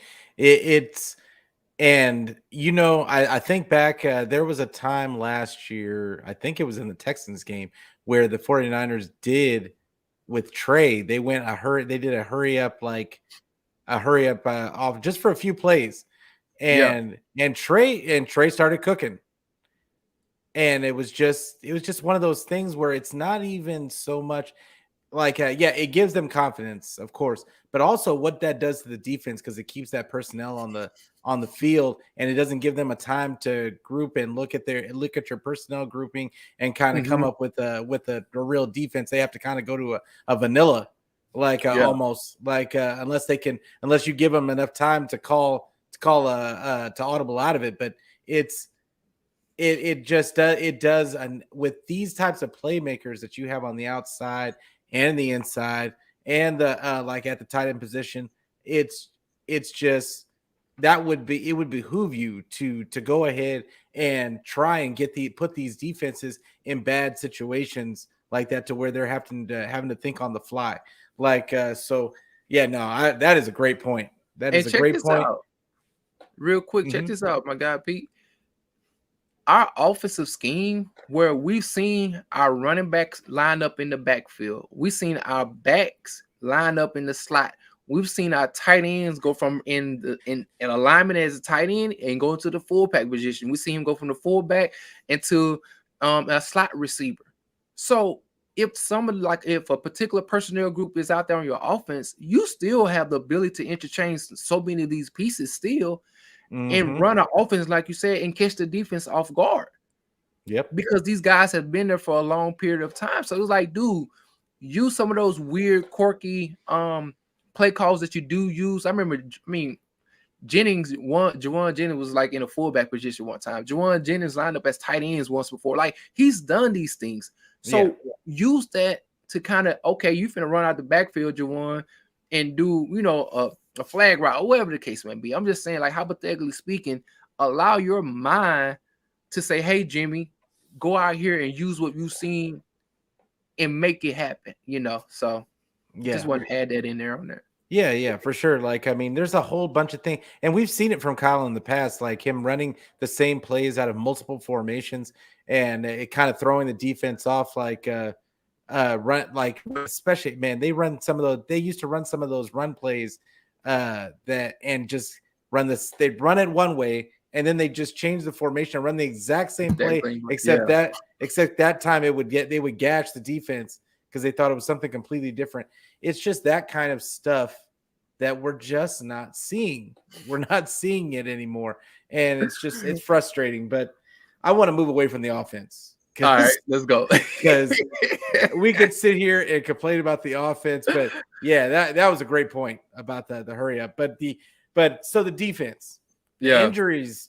And, you know, I think back, there was a time last year, I think it was in the Texans game, where the 49ers did with Trey. They did a hurry up off just for a few plays. And Trey started cooking. And it was just one of those things where it's not even so much like, it gives them confidence, of course, but also what that does to the defense, because it keeps that personnel on the field, and it doesn't give them a time to group and look at your personnel grouping and kind of come up with a real defense. They have to kind of go to a vanilla, almost like unless you give them enough time to call to audible out of it. But it does, and with these types of playmakers that you have on the outside and the inside and the like at the tight end position, it's just it would behoove you to go ahead and try and put these defenses in bad situations like that, to where they're having to think on the fly. That is a great point. That is a great point. Real quick, check this out, my guy Pete. Our offensive scheme, where we've seen our running backs line up in the backfield, we've seen our backs line up in the slot, we've seen our tight ends go from in alignment as a tight end and go into the fullback position. We see him go from the fullback into a slot receiver. So if a particular personnel group is out there on your offense, you still have the ability to interchange so many of these pieces still. And run an offense, like you said, and catch the defense off guard. Yep. because these guys have been there for a long period of time. So it was like, dude, use some of those weird, quirky play calls that you do use. I remember, Jawan Jennings was like in a fullback position one time. Jawan Jennings lined up as tight ends once before. Like, he's done these things. So use that to kind of, okay, you finna run out the backfield, Jawan, and do, a flag route or whatever the case may be. I'm just saying, like, hypothetically speaking, allow your mind to say, hey, Jimmy, go out here and use what you've seen and make it happen, So just want to add that in there on there. Yeah, for sure. Like, I mean, there's a whole bunch of things, and we've seen it from Kyle in the past, like him running the same plays out of multiple formations and it kind of throwing the defense off, like run, like, especially, man, they used to run some of those run plays that and just run this, they'd run it one way and then they just change the formation and run the exact same play, except that time they would gash the defense because they thought it was something completely different. It's just that kind of stuff that we're just not seeing. We're not seeing it anymore. And it's frustrating, but I want to move away from the offense. All right, let's go. Because we could sit here and complain about the offense, but yeah, that was a great point about the hurry up. But so the defense, injuries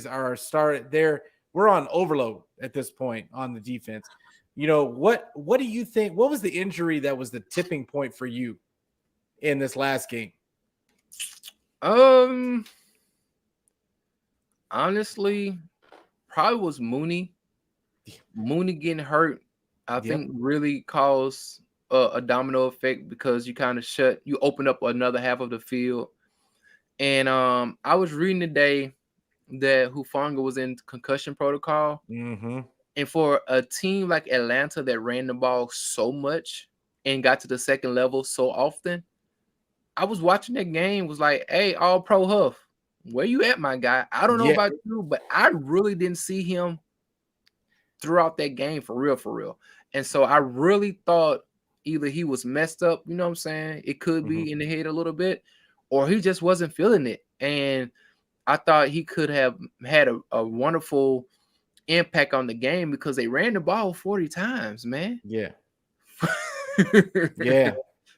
are started there. We're on overload at this point on the defense. What do you think? What was the injury that was the tipping point for you in this last game? Honestly, probably was Mooney. Mooney getting hurt, I think, really caused a domino effect because you open up another half of the field. And I was reading today that Hufanga was in concussion protocol. Mm-hmm. And for a team like Atlanta that ran the ball so much and got to the second level so often, I was watching that game, was like, hey, All-Pro Huff, where you at, my guy? I don't know about you, but I really didn't see him throughout that game for real. And so I really thought either he was messed up, you know what I'm saying? It could be in the head a little bit, or he just wasn't feeling it. And I thought he could have had a wonderful impact on the game because they ran the ball 40 times, man. Yeah.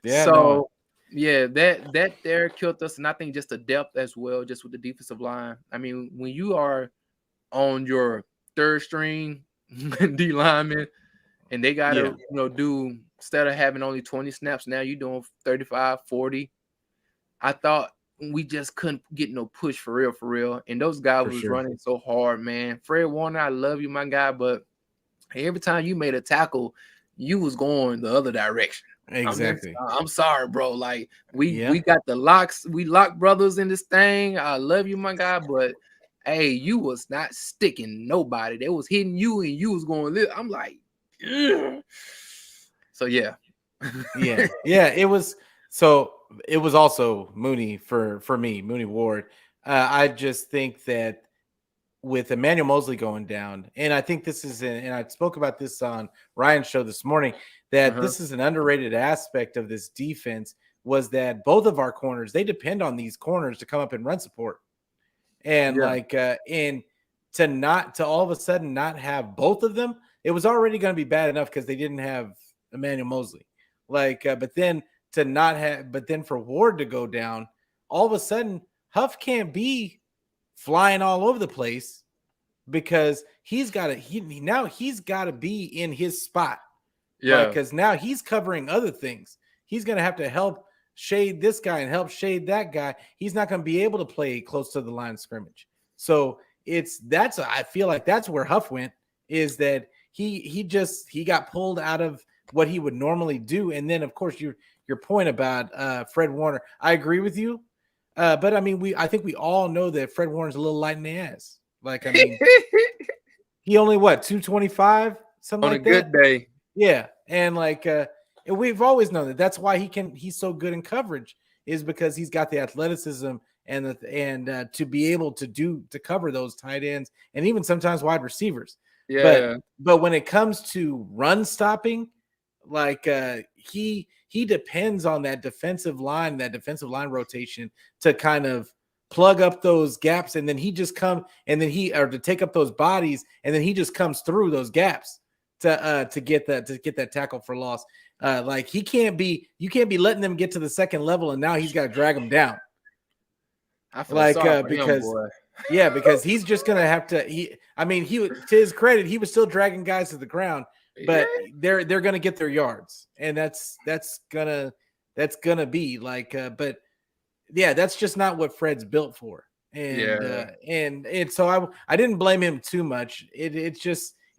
So that there killed us. And I think just the depth as well, just with the defensive line. I mean, when you are on your third string D lineman and they gotta do, instead of having only 20 snaps, now you're doing 35, 40. I thought we just couldn't get no push for real. And those guys was running so hard, man. Fred Warner, I love you, my guy, but every time you made a tackle, you was going the other direction. Exactly. I'm sorry, bro. Like we got the locks, we lock brothers in this thing. I love you, my guy, but hey, you was not sticking nobody. They was hitting you and you was going this. I'm like, ugh. So yeah. It was also Mooney for me, Mooney Ward. I just think that with Emmanuel Moseley going down, and I think this is, and I spoke about this on Ryan's show this morning, that this is an underrated aspect of this defense, was that both of our corners, they depend on these corners to come up and run support. And and to all of a sudden not have both of them, it was already going to be bad enough because they didn't have Emmanuel Moseley. But then for Ward to go down, all of a sudden Huff can't be flying all over the place because he's got to be in his spot. Yeah, because now he's covering other things. He's going to have to help shade this guy and help shade that guy. He's not going to be able to play close to the line of scrimmage. So I feel like that's where Huff went, is that he got pulled out of what he would normally do. And then of course your point about Fred Warner, I agree with you. But I mean, I think we all know that Fred Warner's a little light in the ass. Like, I mean, he only 225, something on like a good day. Yeah. And and we've always known that that's why he's so good in coverage, is because he's got the athleticism and to be able to cover those tight ends and even sometimes wide receivers. Yeah. But when it comes to run stopping, he depends on that defensive line rotation to kind of plug up those gaps, and then he just come and then he or to take up those bodies, and then he just comes through those gaps to get that tackle for loss. Like you can't be letting them get to the second level, and now he's got to drag them down. I feel like because him, boy. Yeah, because he's just gonna have to. He to his credit, he was still dragging guys to the ground, but they're gonna get their yards, and that's gonna be like. But yeah, that's just not what Fred's built for, and so I didn't blame him too much. It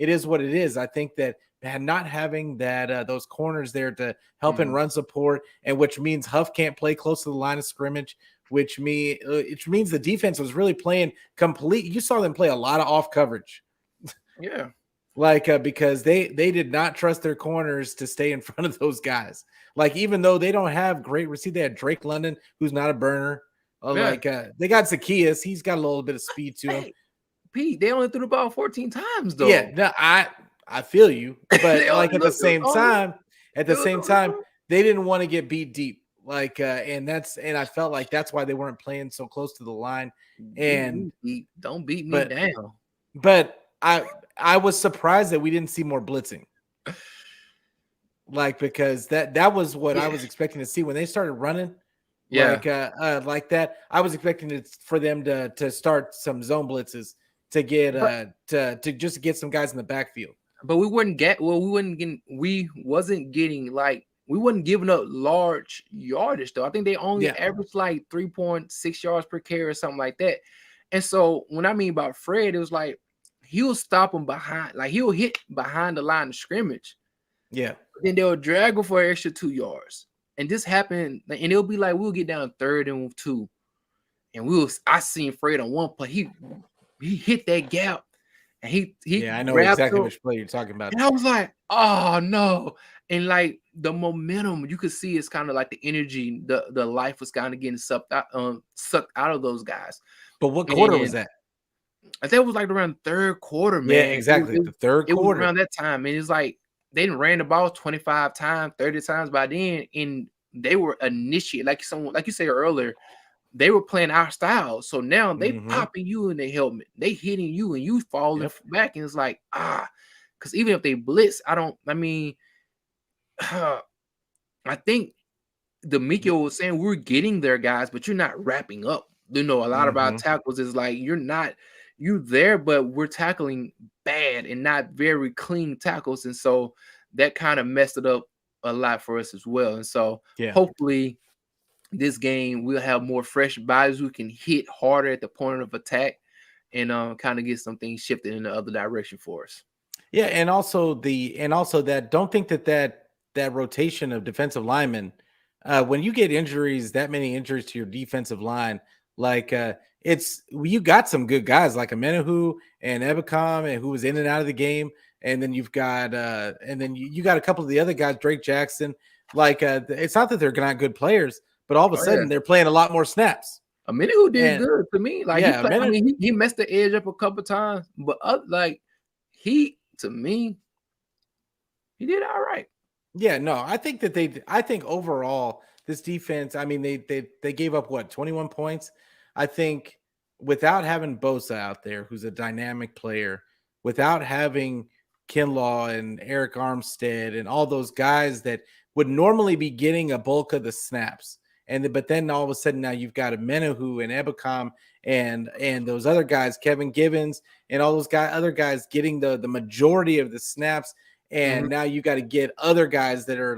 is what it is. I think that not having that those corners there to help in run support, and which means Huff can't play close to the line of scrimmage. Which means the defense was really playing complete. You saw them play a lot of off coverage. Yeah. Because they did not trust their corners to stay in front of those guys. Like, even though they don't have great receiver, they had Drake London, who's not a burner. They got Zacchaeus. He's got a little bit of speed to him. Pete, they only threw the ball 14 times, though. Yeah, no, I feel you. But like at the same time, they didn't want to get beat deep. And I felt like that's why they weren't playing so close to the line. And don't beat me down. But I was surprised that we didn't see more blitzing. Because that was what I was expecting to see when they started running. Like that. I was expecting for them to start some zone blitzes to get to just get some guys in the backfield. But we wasn't giving up large yardage, though. I think they only averaged like 3.6 yards per carry or something like that. And so when I mean about Fred, it was like he'll stop him behind, like he'll hit behind the line of scrimmage. Yeah. Then they'll drag him for an extra 2 yards. And this happened, and it'll be like we'll get down 3rd and 2. And I seen Fred on one play. He hit that gap. And I know exactly which play you're talking about. And I was like, oh no. And like the momentum, you could see it's kind of like the energy, the life was kind of getting sucked out of those guys. But what quarter was that? I think it was like around 3rd quarter, man. Yeah, exactly. The 3rd quarter. It was around that time. And it's like they didn't ran the ball 25 times, 30 times by then. And they were initiated, like you said earlier, they were playing our style. So now they popping you in the helmet. They hitting you and you falling back. And it's like, because even if they blitz, I think D'Amico was saying we're getting there, guys, but you're not wrapping up. A lot of our tackles is like you're there, but we're tackling bad and not very clean tackles. And so that kind of messed it up a lot for us as well. And so hopefully this game we'll have more fresh bodies who can hit harder at the point of attack and kind of get some things shifted in the other direction for us. Yeah, and also that don't think that rotation of defensive linemen, when you get injuries, that many injuries to your defensive line, you got some good guys like Amenahu and Ebicom, and who was in and out of the game, and then you've got you got a couple of the other guys, Drake Jackson. It's not that they're not good players, but all of a sudden they're playing a lot more snaps. Amenahu did good to me. He messed the edge up a couple times, but to me, he did all right. Yeah, no, I think overall this defense, I mean, they gave up 21 points. I think without having Bosa out there, who's a dynamic player, without having Kinlaw and Eric Armstead and all those guys that would normally be getting a bulk of the snaps. But then all of a sudden now you've got Amenahu and Ebicom and those other guys, Kevin Givens and all those other guys getting the majority of the snaps. And now you got to get other guys that are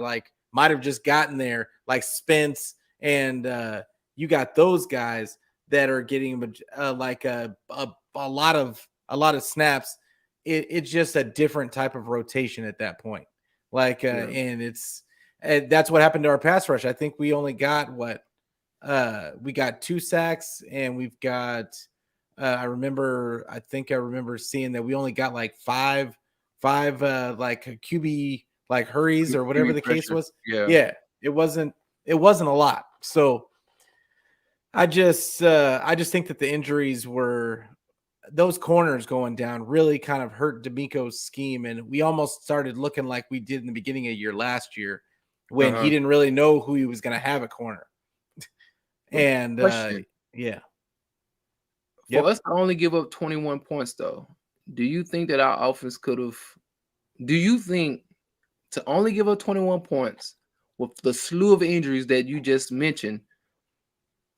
might have just gotten there, like Spence, and you got those guys that are getting a lot of snaps. It's just a different type of rotation at that point. And that's what happened to our pass rush. I think we only got we got 2 sacks, and we've got I remember seeing that we only got 5 QB hurries or whatever the case was. Yeah, it wasn't a lot. So I just think that the injuries were, those corners going down really kind of hurt D'Amico's scheme, and we almost started looking like we did in the beginning of the year last year when he didn't really know who he was going to have at corner. And For Yep. us to only give up 21 points, though, do you think that our offense could have? Do you think to only give up 21 points with the slew of injuries that you just mentioned,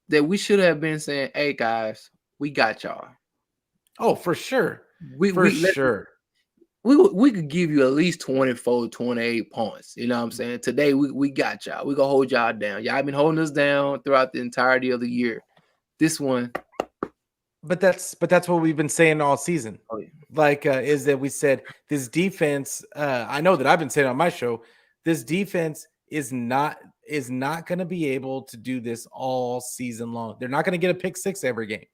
that we should have been saying, "Hey guys, we got y'all. Oh, for sure. We For we let sure. we could give you at least 24, 28 points. You know what I'm saying? Today we got y'all. We gonna hold y'all down. Y'all been holding us down throughout the entirety of the year. This one, But that's what we've been saying all season. oh, yeah. Like, is that we said this defense, I know that I've been saying on my show, this defense is not going to be able to do this all season long. They're not going to get a pick six every game.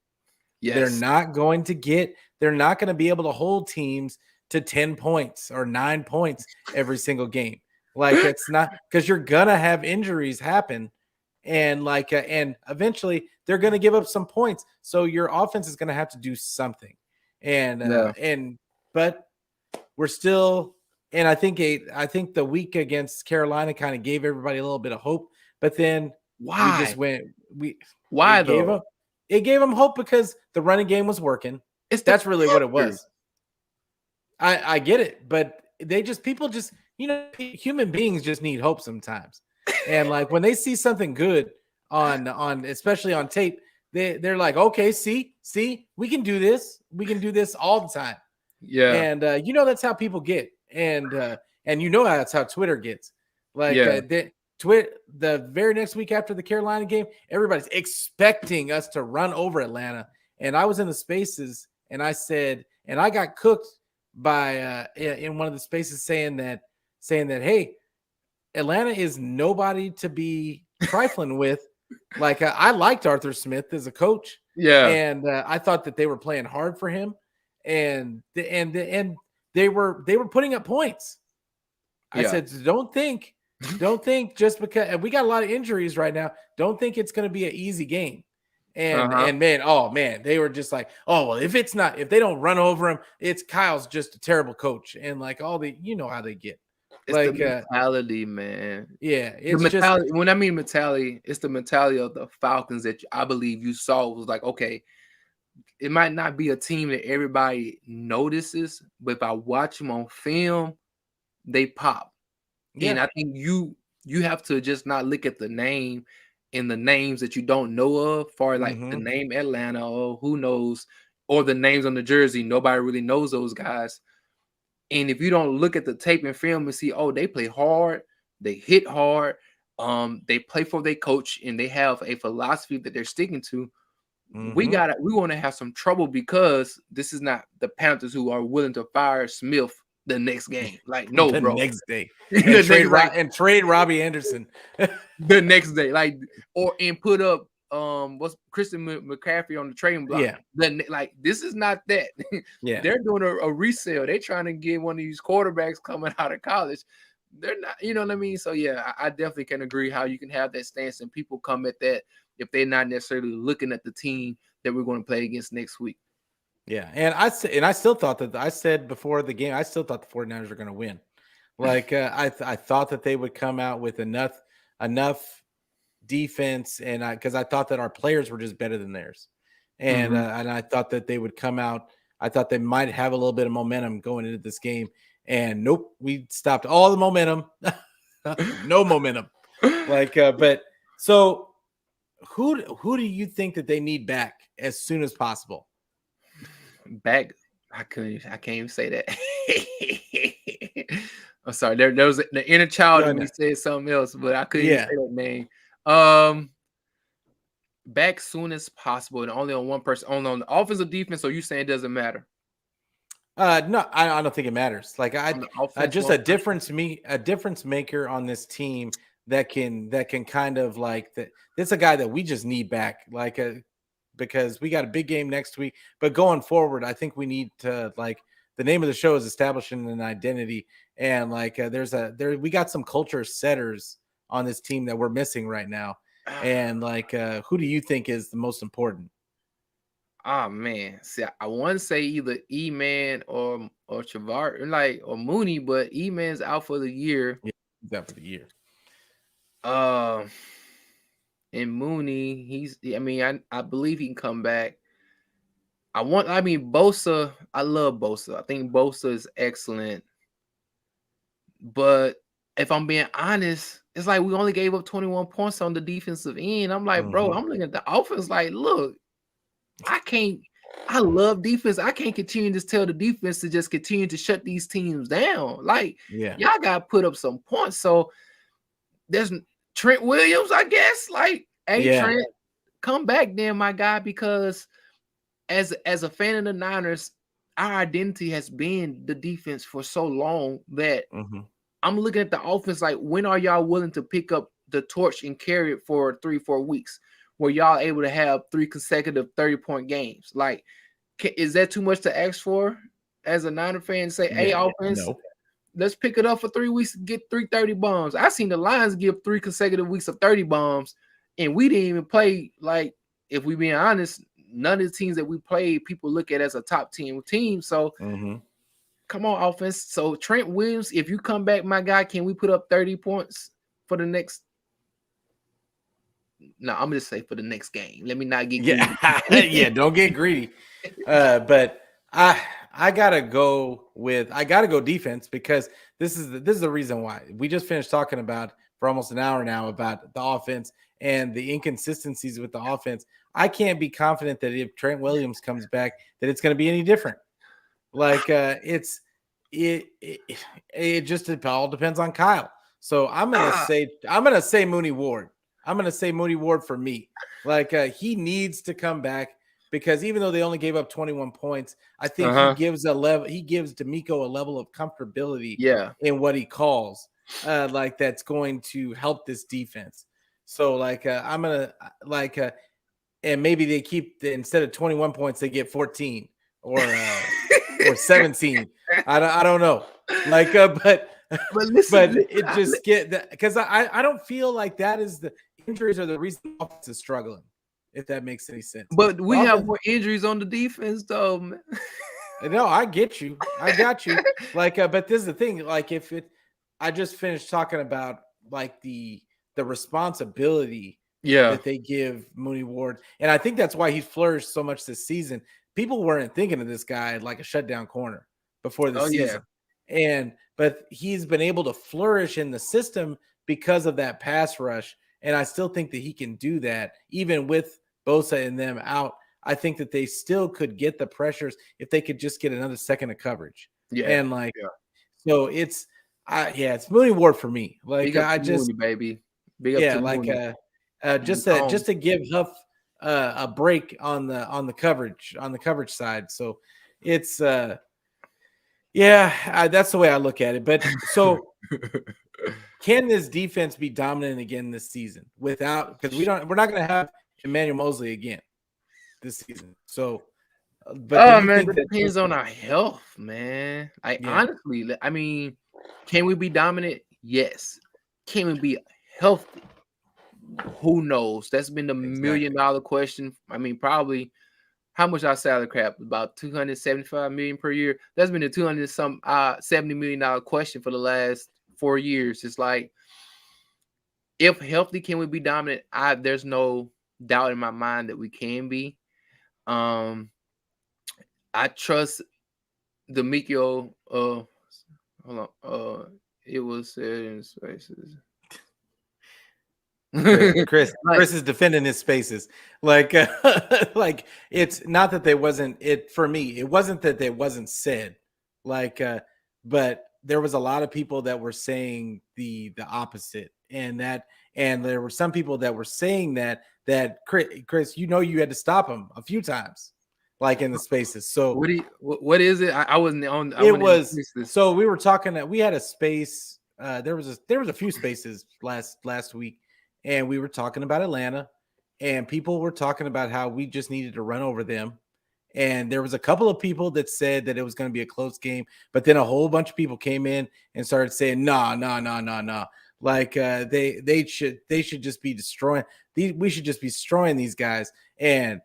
They're Yes. they're not going to be able to hold teams to 10 points or 9 points every single game. Like, it's not, because you're going to have injuries happen, and and eventually they're going to give up some points. So your offense is going to have to do something. Yeah. But we're still, and I think the week against Carolina kind of gave everybody a little bit of hope, but then we just Why? went we Why though? it gave them hope because the running game was working. It's the That's really what it Panthers. was. I get it, but people just, human beings just need hope sometimes. And like when they see something good on especially on tape, they're like, okay, see, we can do this. We can do this all the time. Yeah. And that's how people get. And that's how Twitter gets. Like Yeah. the very next week after the Carolina game, everybody's expecting us to run over Atlanta. And I was in the spaces and I said, and I got cooked by in one of the spaces saying that hey, Atlanta is nobody to be trifling with. Like I liked Arthur Smith as a coach, Yeah. and I thought that they were playing hard for him, and they were putting up points. I Yeah. said, don't think just because, and we got a lot of injuries right now, don't think it's going to be an easy game. Uh-huh. And man, oh man, they were just like, oh well, if they don't run over him, it's Kyle's just a terrible coach, and like all the, how they get. It's the Like mentality, man. yeah, The it's just mentality. When I mean mentality, it's the mentality of the Falcons that I believe you saw was like, okay, it might not be a team that everybody notices, but if I watch them on film, they pop. And yeah. I think you have to just not look at the name and the names that you don't know of, for like the Mm-hmm. name Atlanta or who knows, or the names on the jersey. Nobody really knows those guys. And if you don't look at the tape and film and see, oh, they play hard, they hit hard, they play for their coach, and they have a philosophy that they're sticking to, we Mm-hmm. want to have some trouble because this is not the Panthers who are willing to fire Smith the next game. Like, no, The bro. next day, The and trade Robbie Anderson. the next day, like, and put up what's Christian McCaffrey on the trading block. Yeah. Like, this is not that. Yeah. They're doing a resale. They're trying to get one of these quarterbacks coming out of college. They're not, you know what I mean? So yeah, I definitely can agree how you can have that stance and people come at that if they're not necessarily looking at the team that we're going to play against next week. Yeah, and I still thought that, I said before the game, I still thought the 49ers were going to win. Like I thought that they would come out with enough defense, and because I thought that our players were just better than theirs, and and I thought that they would come out. I thought they might have a little bit of momentum going into this game, and nope, we stopped all the momentum. No momentum. Like, but so who do you think that they need back as soon as possible? Back, I can't even say that. I'm sorry. There was the inner child in me said something else, but I couldn't even say that name. Back soon as possible, and only on one person, only on the offensive defense. So you saying it doesn't matter? No, I don't think it matters. Like just a difference maker on this team that can kind of like that. This is a guy that we just need back, like because we got a big game next week. But going forward, I think we need to, like, the name of the show is establishing an identity, and like we got some culture setters on this team that we're missing right now. And like, who do you think is the most important? Oh man, see, I want to say either E-Man or Chavar, like, or Mooney, but E-Man's out for the year. Yeah, he's out for the year. And Mooney, I believe he can come back. Bosa, I love Bosa. I think Bosa is excellent. But if I'm being honest, it's like we only gave up 21 points on the defensive end. I'm like, bro, I'm looking at the offense like, look, I love defense. I can't continue to tell the defense to just continue to shut these teams down. Like, y'all got to put up some points. So there's Trent Williams, I guess. Like, hey, Trent, come back then, my guy, because as a fan of the Niners, our identity has been the defense for so long that I'm looking at the offense like, when are y'all willing to pick up the torch and carry it for 3-4 weeks where y'all able to have 3 consecutive 30-point games? Like, is that too much to ask for as a Niner fan? Say, hey, offense, let's pick it up for 3 weeks and get 330 bombs. I seen the Lions give 3 consecutive weeks of 30 bombs, and we didn't even play. Like, if we being honest, none of the teams that we played, people look at as a top 10 team. So come on, offense. So Trent Williams, if you come back, my guy, can we put up 30 points for the next? No, I'm gonna say for the next game. Let me not get greedy. Don't get greedy. But I gotta go defense, because this is the reason why. We just finished talking about for almost an hour now about the offense and the inconsistencies with the offense. I can't be confident that if Trent Williams comes back, that it's going to be any different. Like it just all depends on Kyle. So I'm gonna say Mooney Ward. I'm gonna say Mooney Ward for me. Like he needs to come back, because even though they only gave up 21 points, I think he gives DeMeco a level of comfortability in what he calls. Like that's going to help this defense. So like I'm gonna and maybe they keep instead of 21 points, they get 14 or 17. I don't know. Like but it just get because I don't feel like that is the injuries are the reason the offense is struggling, if that makes any sense. But we have more injuries on the defense, though, man. No, I get you. I got you. Like, but this is the thing. Like, I just finished talking about like the responsibility that they give Mooney Ward, and I think that's why he flourished so much this season. People weren't thinking of this guy like a shutdown corner before the season, but he's been able to flourish in the system because of that pass rush, and I still think that he can do that even with Bosa and them out. I think that they still could get the pressures if they could just get another second of coverage. So it's Mooney Ward for me. Like I just Mooney, baby. Big up to Mooney. Just to give Huff a break on the coverage side. So it's that's the way I look at it. But so can this defense be dominant again this season without, because we're not going to have Emmanuel Mosley again this season. So but it depends on our health, man. Honestly, I mean, can we be dominant? Yes. Can we be healthy? Who knows? That's been the $1 million question. I mean, probably how much our salary cap? About $275 million per year. That's been the $70 million question for the last 4 years. It's like, if healthy, can we be dominant? There's no doubt in my mind that we can be. I trust DeMeco. Hold on. It was said in spaces. Chris is defending his spaces. Like it's not that they wasn't it for me. It wasn't that they wasn't said. Like but there was a lot of people that were saying the opposite, and there were some people that were saying that Chris, you had to stop him a few times, like in the spaces. So what is it? I wasn't on. So we were talking that we had a space. There was a few spaces last week. And we were talking about Atlanta, and people were talking about how we just needed to run over them. And there was a couple of people that said that it was going to be a close game, but then a whole bunch of people came in and started saying, no. Like they should just be destroying we should just be destroying these guys. And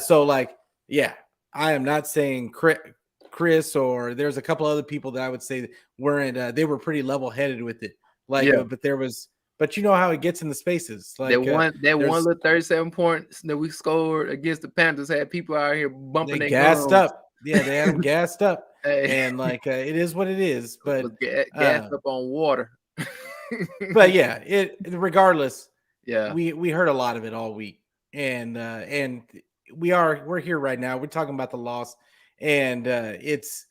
so like, I am not saying Chris, or there's a couple other people that I would say weren't, they were pretty level headed with it. Like, but there was but you know how it gets in the spaces. Like that one little 37 points that we scored against the Panthers had people out here bumping they their gassed gums. up. Yeah, they had them gassed up. Hey. And like it is what it is. But gassed up on water. but yeah, regardless, yeah, we heard a lot of it all week, and we're here right now. We're talking about the loss, and it's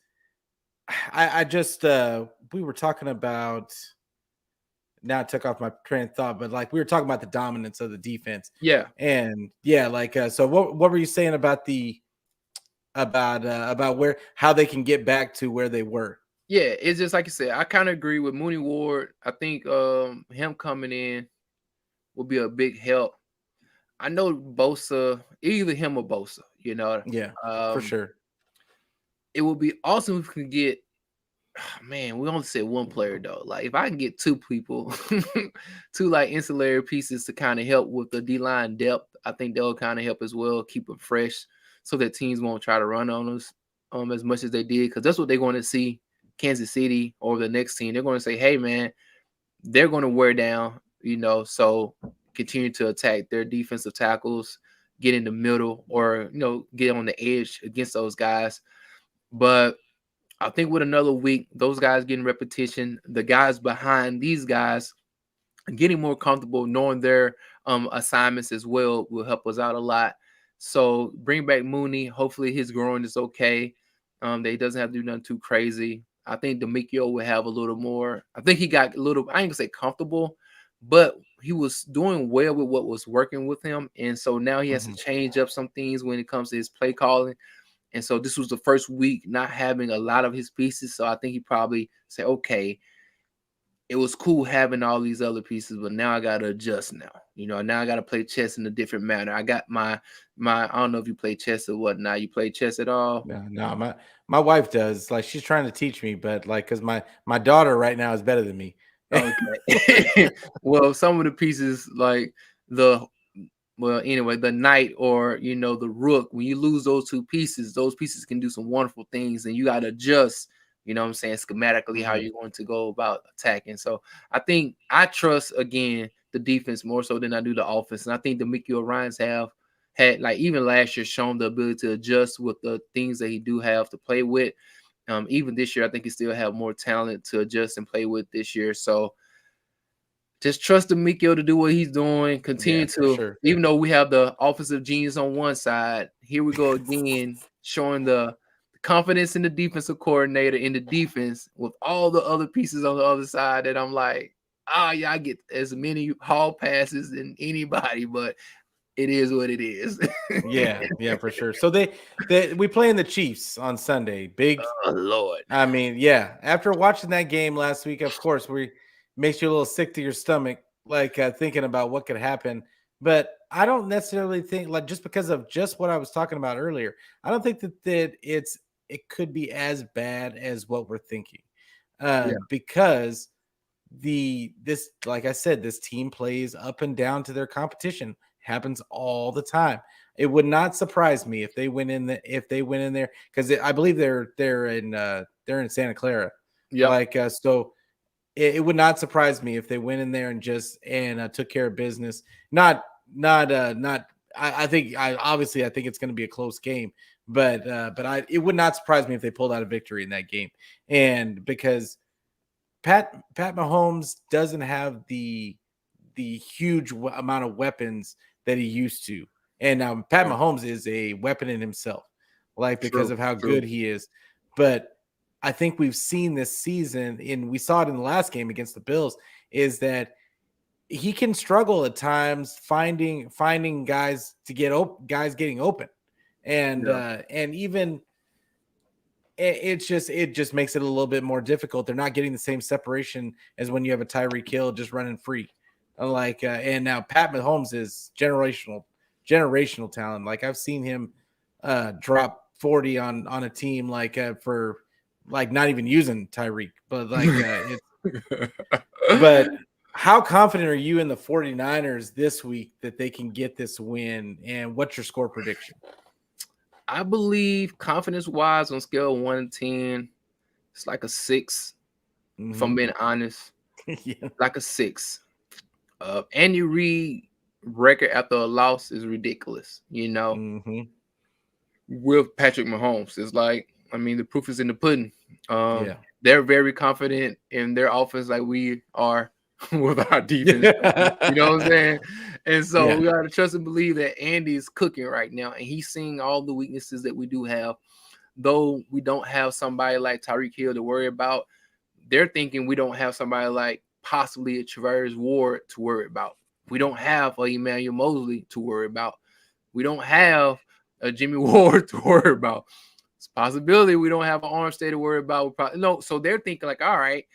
I just we were talking about. Now I took off my train of thought, but like we were talking about the dominance of the defense. Yeah. And yeah, like so what were you saying about about how they can get back to where they were? Yeah, it's just like you said, I kind of agree with Mooney Ward. I think him coming in will be a big help. I know Bosa, either him or Bosa, you know. Yeah, for sure. It would be awesome if we could get man, we only said one player though. Like if I can get two people, two like ancillary pieces to kind of help with the D-line depth, I think they'll kind of help as well, keep them fresh so that teams won't try to run on us as much as they did, because that's what they're going to see Kansas City or the next team. They're going to say, hey man, they're going to wear down, you know, so continue to attack their defensive tackles, get in the middle, or, you know, get on the edge against those guys. But I think with another week, those guys getting repetition, the guys behind these guys getting more comfortable, knowing their assignments as well will help us out a lot. So bring back Mooney. Hopefully his groin is okay. That he doesn't have to do nothing too crazy. I think DeMicchio will have a little more. I think he got a little, I ain't gonna say comfortable, but he was doing well with what was working with him. And so now he has to change up some things when it comes to his play calling. And so this was the first week not having a lot of his pieces. So I think he probably said, okay, it was cool having all these other pieces, but now I got to adjust now. You know, now I got to play chess in a different manner. I got my I don't know if you play chess or whatnot. You play chess at all? No, my wife does. Like she's trying to teach me, but like because my daughter right now is better than me. Okay. Well, some of the pieces like the knight or, you know, the rook, when you lose those pieces can do some wonderful things, and you got to adjust, you know what I'm saying, schematically how you're going to go about attacking. So I think I trust, again, the defense more so than I do the offense. And I think the DeMicchio Ryans have had, like even last year, shown the ability to adjust with the things that he do have to play with. Even this year, I think he still have more talent to adjust and play with this year. So just trust DeMicchio to do what he's doing. Continue to, even though we have the offensive genius on one side, here we go again, showing the confidence in the defensive coordinator in the defense with all the other pieces on the other side that I'm like, yeah, I get as many hall passes than anybody, but it is what it is. yeah, for sure. So we play in the Chiefs on Sunday. Big, oh Lord. I mean, yeah. After watching that game last week, of course, makes you a little sick to your stomach, like thinking about what could happen. But I don't necessarily think, like, just because of just what I was talking about earlier, I don't think that it could be as bad as what we're thinking, because this, like I said, this team plays up and down to their competition. Happens all the time. It would not surprise me if they went in there, because I believe they're in Santa Clara. Yeah. Like so. It would not surprise me if they went in there and took care of business. I think it's going to be a close game, but it would not surprise me if they pulled out a victory in that game. And because Pat Mahomes doesn't have the huge amount of weapons that he used to, and now Pat Mahomes is a weapon in himself, like because of how good he is, but I think we've seen this season, and we saw it in the last game against the Bills, is that he can struggle at times finding guys to get open, guys getting open, and even it just makes it a little bit more difficult. They're not getting the same separation as when you have a Tyreek Hill just running free, and now Pat Mahomes is generational talent. Like I've seen him drop 40 on a team for. Like not even using Tyreek, but but how confident are you in the 49ers this week that they can get this win? And what's your score prediction? I believe confidence-wise on scale of 1 to 10, it's like a 6. If I'm being honest, like a 6. Andy Reid record after a loss is ridiculous. Mm-hmm. With Patrick Mahomes, it's like, I mean, the proof is in the pudding. Yeah. They're very confident in their offense, like we are with our defense. You know what I'm saying? And so we got to trust and believe that Andy is cooking right now, and he's seeing all the weaknesses that we do have. Though we don't have somebody like Tyreek Hill to worry about, they're thinking we don't have somebody like possibly a Travis Ward to worry about. We don't have a Emmanuel Mosley to worry about. We don't have a Jimmy Ward to worry about. It's a possibility we don't have an Armstead to worry about. No, so they're thinking like, all right,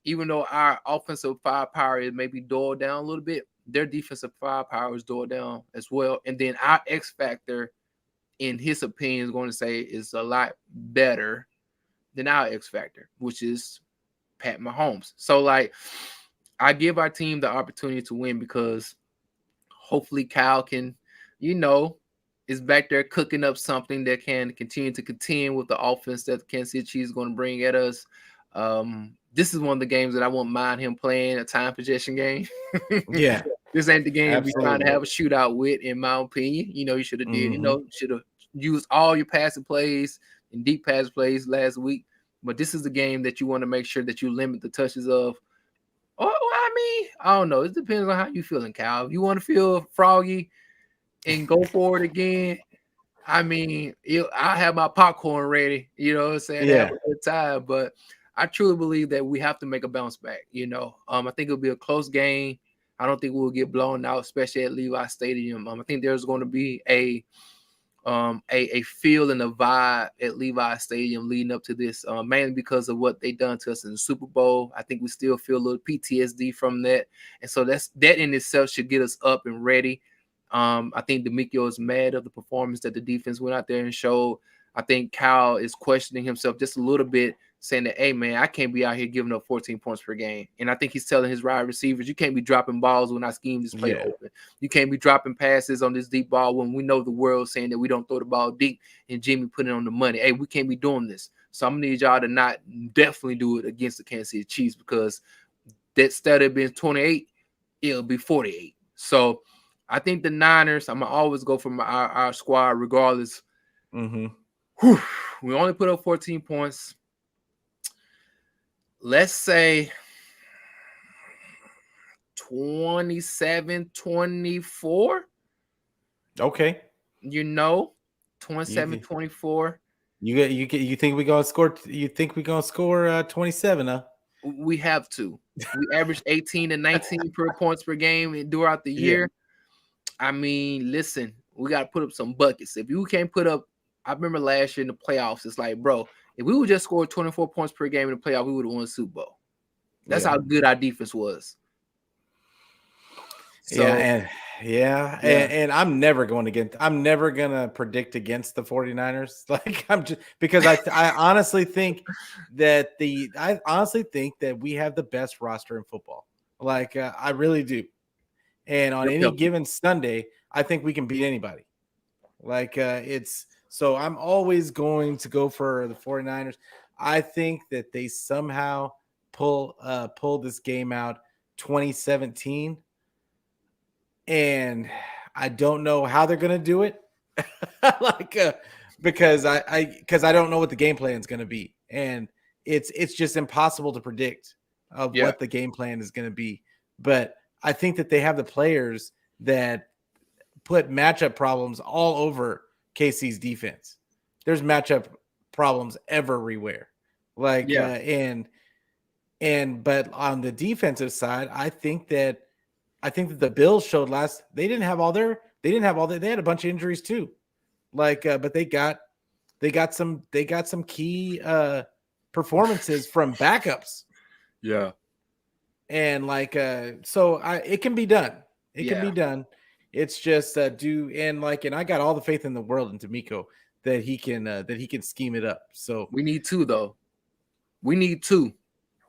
even though our offensive firepower is maybe dulled down a little bit, their defensive firepower is dulled down as well. And then our X factor, in his opinion, is going to say is a lot better than our X factor, which is Pat Mahomes. So, like, I give our team the opportunity to win because hopefully Kyle can, is back there cooking up something that can continue to contend with the offense that the Kansas City Chiefs is going to bring at us. This is one of the games that I won't mind him playing, a time possession game. Yeah. This ain't the game Absolutely. we're trying to have a shootout with, in my opinion. You should have did, should have used all your passing plays and deep pass plays last week. But this is the game that you want to make sure that you limit the touches of. I don't know. It depends on how you feeling, Kyle. If you want to feel froggy and go for it again, I mean, I have my popcorn ready. You know what I'm saying? Yeah. Have a good time. But I truly believe that we have to make a bounce back. I think it'll be a close game. I don't think we'll get blown out, especially at Levi Stadium. I think there's going to be a feel and a vibe at Levi Stadium leading up to this, mainly because of what they done to us in the Super Bowl. I think we still feel a little PTSD from that, and so that in itself should get us up and ready. I think DeMeco is mad of the performance that the defense went out there and showed. I think Kyle is questioning himself just a little bit, saying that, hey, man, I can't be out here giving up 14 points per game. And I think he's telling his wide receivers, you can't be dropping balls when I scheme this play open. You can't be dropping passes on this deep ball when we know the world saying that we don't throw the ball deep and Jimmy putting it on the money. Hey, we can't be doing this. So I'm going to need y'all to not definitely do it against the Kansas City Chiefs, because that instead of being 28, it'll be 48. So I think the Niners, I'm going to always go for our squad regardless. Mm-hmm. We only put up 14 points. Let's say 27-24. Okay. 27-24. You think we gonna score? You think we gonna score 27? Huh? We have to. We average 18 and 19 per points per game throughout the year. Yeah. I mean, listen, we got to put up some buckets. If you can't put up, I remember last year in the playoffs, it's like, bro, if we would just score 24 points per game in the playoff, we would have won the Super Bowl. That's how good our defense was. So, and I'm never going to predict against the 49ers. Like, I'm just, because I honestly think that we have the best roster in football. Like, I really do. And on any given Sunday, I think we can beat anybody. Like, so I'm always going to go for the 49ers. I think that they somehow pull this game out 2017. And I don't know how they're going to do it. Because I don't know what the game plan is going to be. And it's just impossible to predict what the game plan is going to be. But I think that they have the players that put matchup problems all over KC's defense. There's matchup problems everywhere. But on the defensive side, I think that the Bills showed they had a bunch of injuries too. But they got some key performances from backups. Yeah. And it can be done. It can be done. It's just and I got all the faith in the world in DeMeco that he can scheme it up. So we need two though. We need two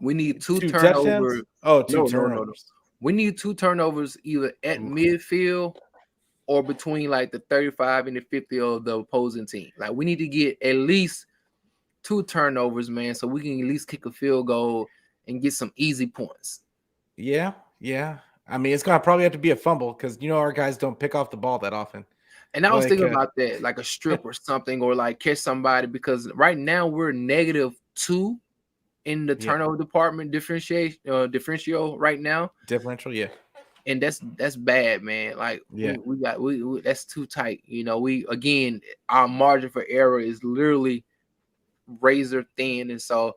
turnovers. Touchdowns? Oh, two turnovers. No. We need 2 turnovers either at midfield or between like the 35 and the 50 of the opposing team. Like, we need to get at least 2 turnovers, man, so we can at least kick a field goal and get some easy points. Yeah. I mean, it's gonna probably have to be a fumble because our guys don't pick off the ball that often. And I was Like, thinking about that, like a strip or something, or like catch somebody, because right now we're -2 in the yeah, turnover department differential right now, differential, yeah, and that's bad, man. Like yeah, we that's too tight. We again, our margin for error is literally razor thin, and so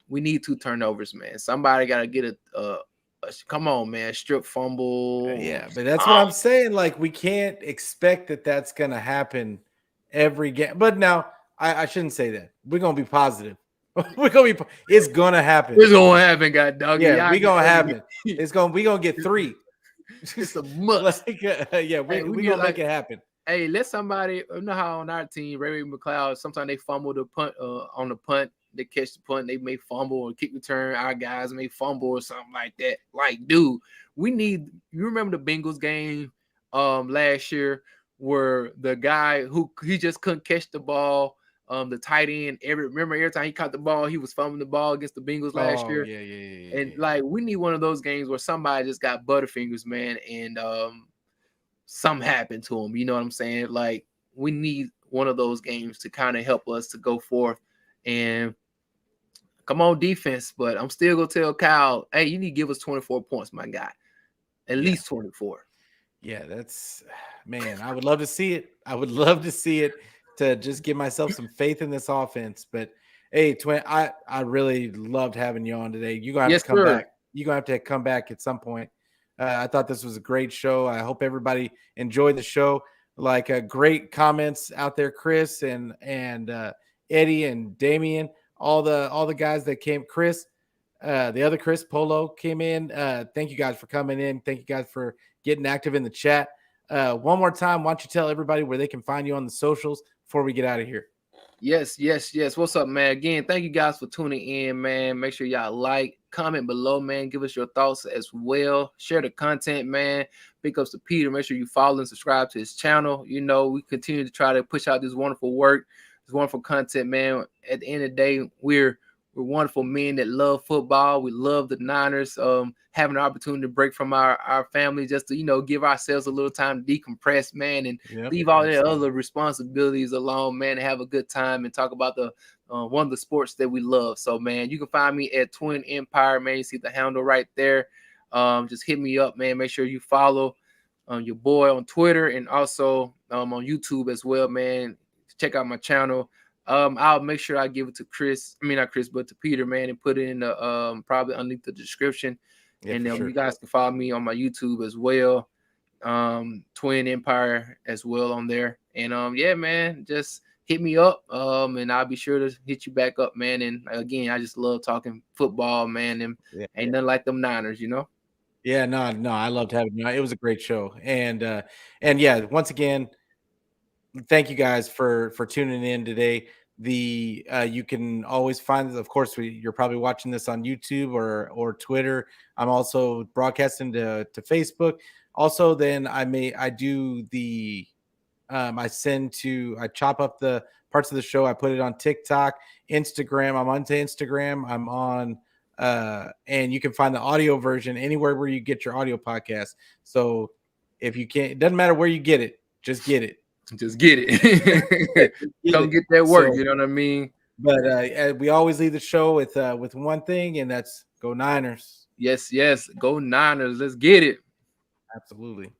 we need 2 turnovers, man. Somebody got to get a come on, man, strip fumble. yeah. But that's what I'm saying. Like, we can't expect that that's gonna happen every game. But now, I shouldn't say that. We're gonna be positive. It's gonna happen. It's gonna happen, god dog. Yeah, we gonna happen. We gonna get 3. It's a must. Yeah, Hey, we gonna make it happen. Hey, let somebody know how on our team, Ray McLeod, sometimes they fumble the punt on the punt. They catch the punt, they may fumble or kick return. Our guys may fumble or something like that. Like, dude, we need. You remember the Bengals game last year where the guy who he just couldn't catch the ball, the tight end. Remember every time he caught the ball, he was fumbling the ball against the Bengals last year. Yeah. And like, we need one of those games where somebody just got butterfingers, man, and something happened to him. You know what I'm saying? Like, we need one of those games to kind of help us to go forth and come on defense. But I'm still gonna tell Kyle, hey, you need to give us 24 points, my guy. At least 24. Yeah, that's, man, I would love to see it. I would love to see it to just give myself some faith in this offense. But hey, Twin, I really loved having you on today. You're gonna have to come back. You're gonna have to come back at some point. I thought this was a great show. I hope everybody enjoyed the show. Like, great comments out there, Chris and Eddie and Damian, all the guys that came. Chris, the other Chris Polo came in. Thank you guys for coming in. Thank you guys for getting active in the chat. One more time, why don't you tell everybody where they can find you on the socials before we get out of here? Yes. What's up, man? Again, thank you guys for tuning in, man. Make sure y'all like, comment below, man. Give us your thoughts as well. Share the content, man. Big ups to Peter. Make sure you follow and subscribe to his channel. We continue to try to push out this wonderful work, this wonderful content, man. At the end of the day, we're wonderful men that love football. We love the Niners. Having an opportunity to break from our family, just to give ourselves a little time to decompress, man, and leave all the other responsibilities alone, man, and have a good time and talk about the one of the sports that we love. So, man, you can find me at Twin Empire, man. You see the handle right there. Just hit me up, man. Make sure you follow your boy on Twitter and also on YouTube as well, man. Check out my channel. I'll make sure I give it to Chris. I mean, not Chris, but to Peter, man, and put it in the probably underneath the description. Yeah, and you guys can follow me on my YouTube as well. Twin Empire as well on there. And yeah, man, just hit me up. And I'll be sure to hit you back up, man. And again, I just love talking football, man. And ain't nothing like them Niners, Yeah, no, I loved having you. It was a great show. And yeah, once again, thank you guys for tuning in today. You can always find, of course, you're probably watching this on YouTube or Twitter. I'm also broadcasting to Facebook. Also, then I chop up the parts of the show. I put it on TikTok, Instagram. I'm on Instagram. I'm on and you can find the audio version anywhere where you get your audio podcast. So if you can't, it doesn't matter where you get it, just get it. Just get it. Come get that work. You know what I mean? But we always leave the show with one thing, and that's go Niners. Yes. Go Niners. Let's get it. Absolutely.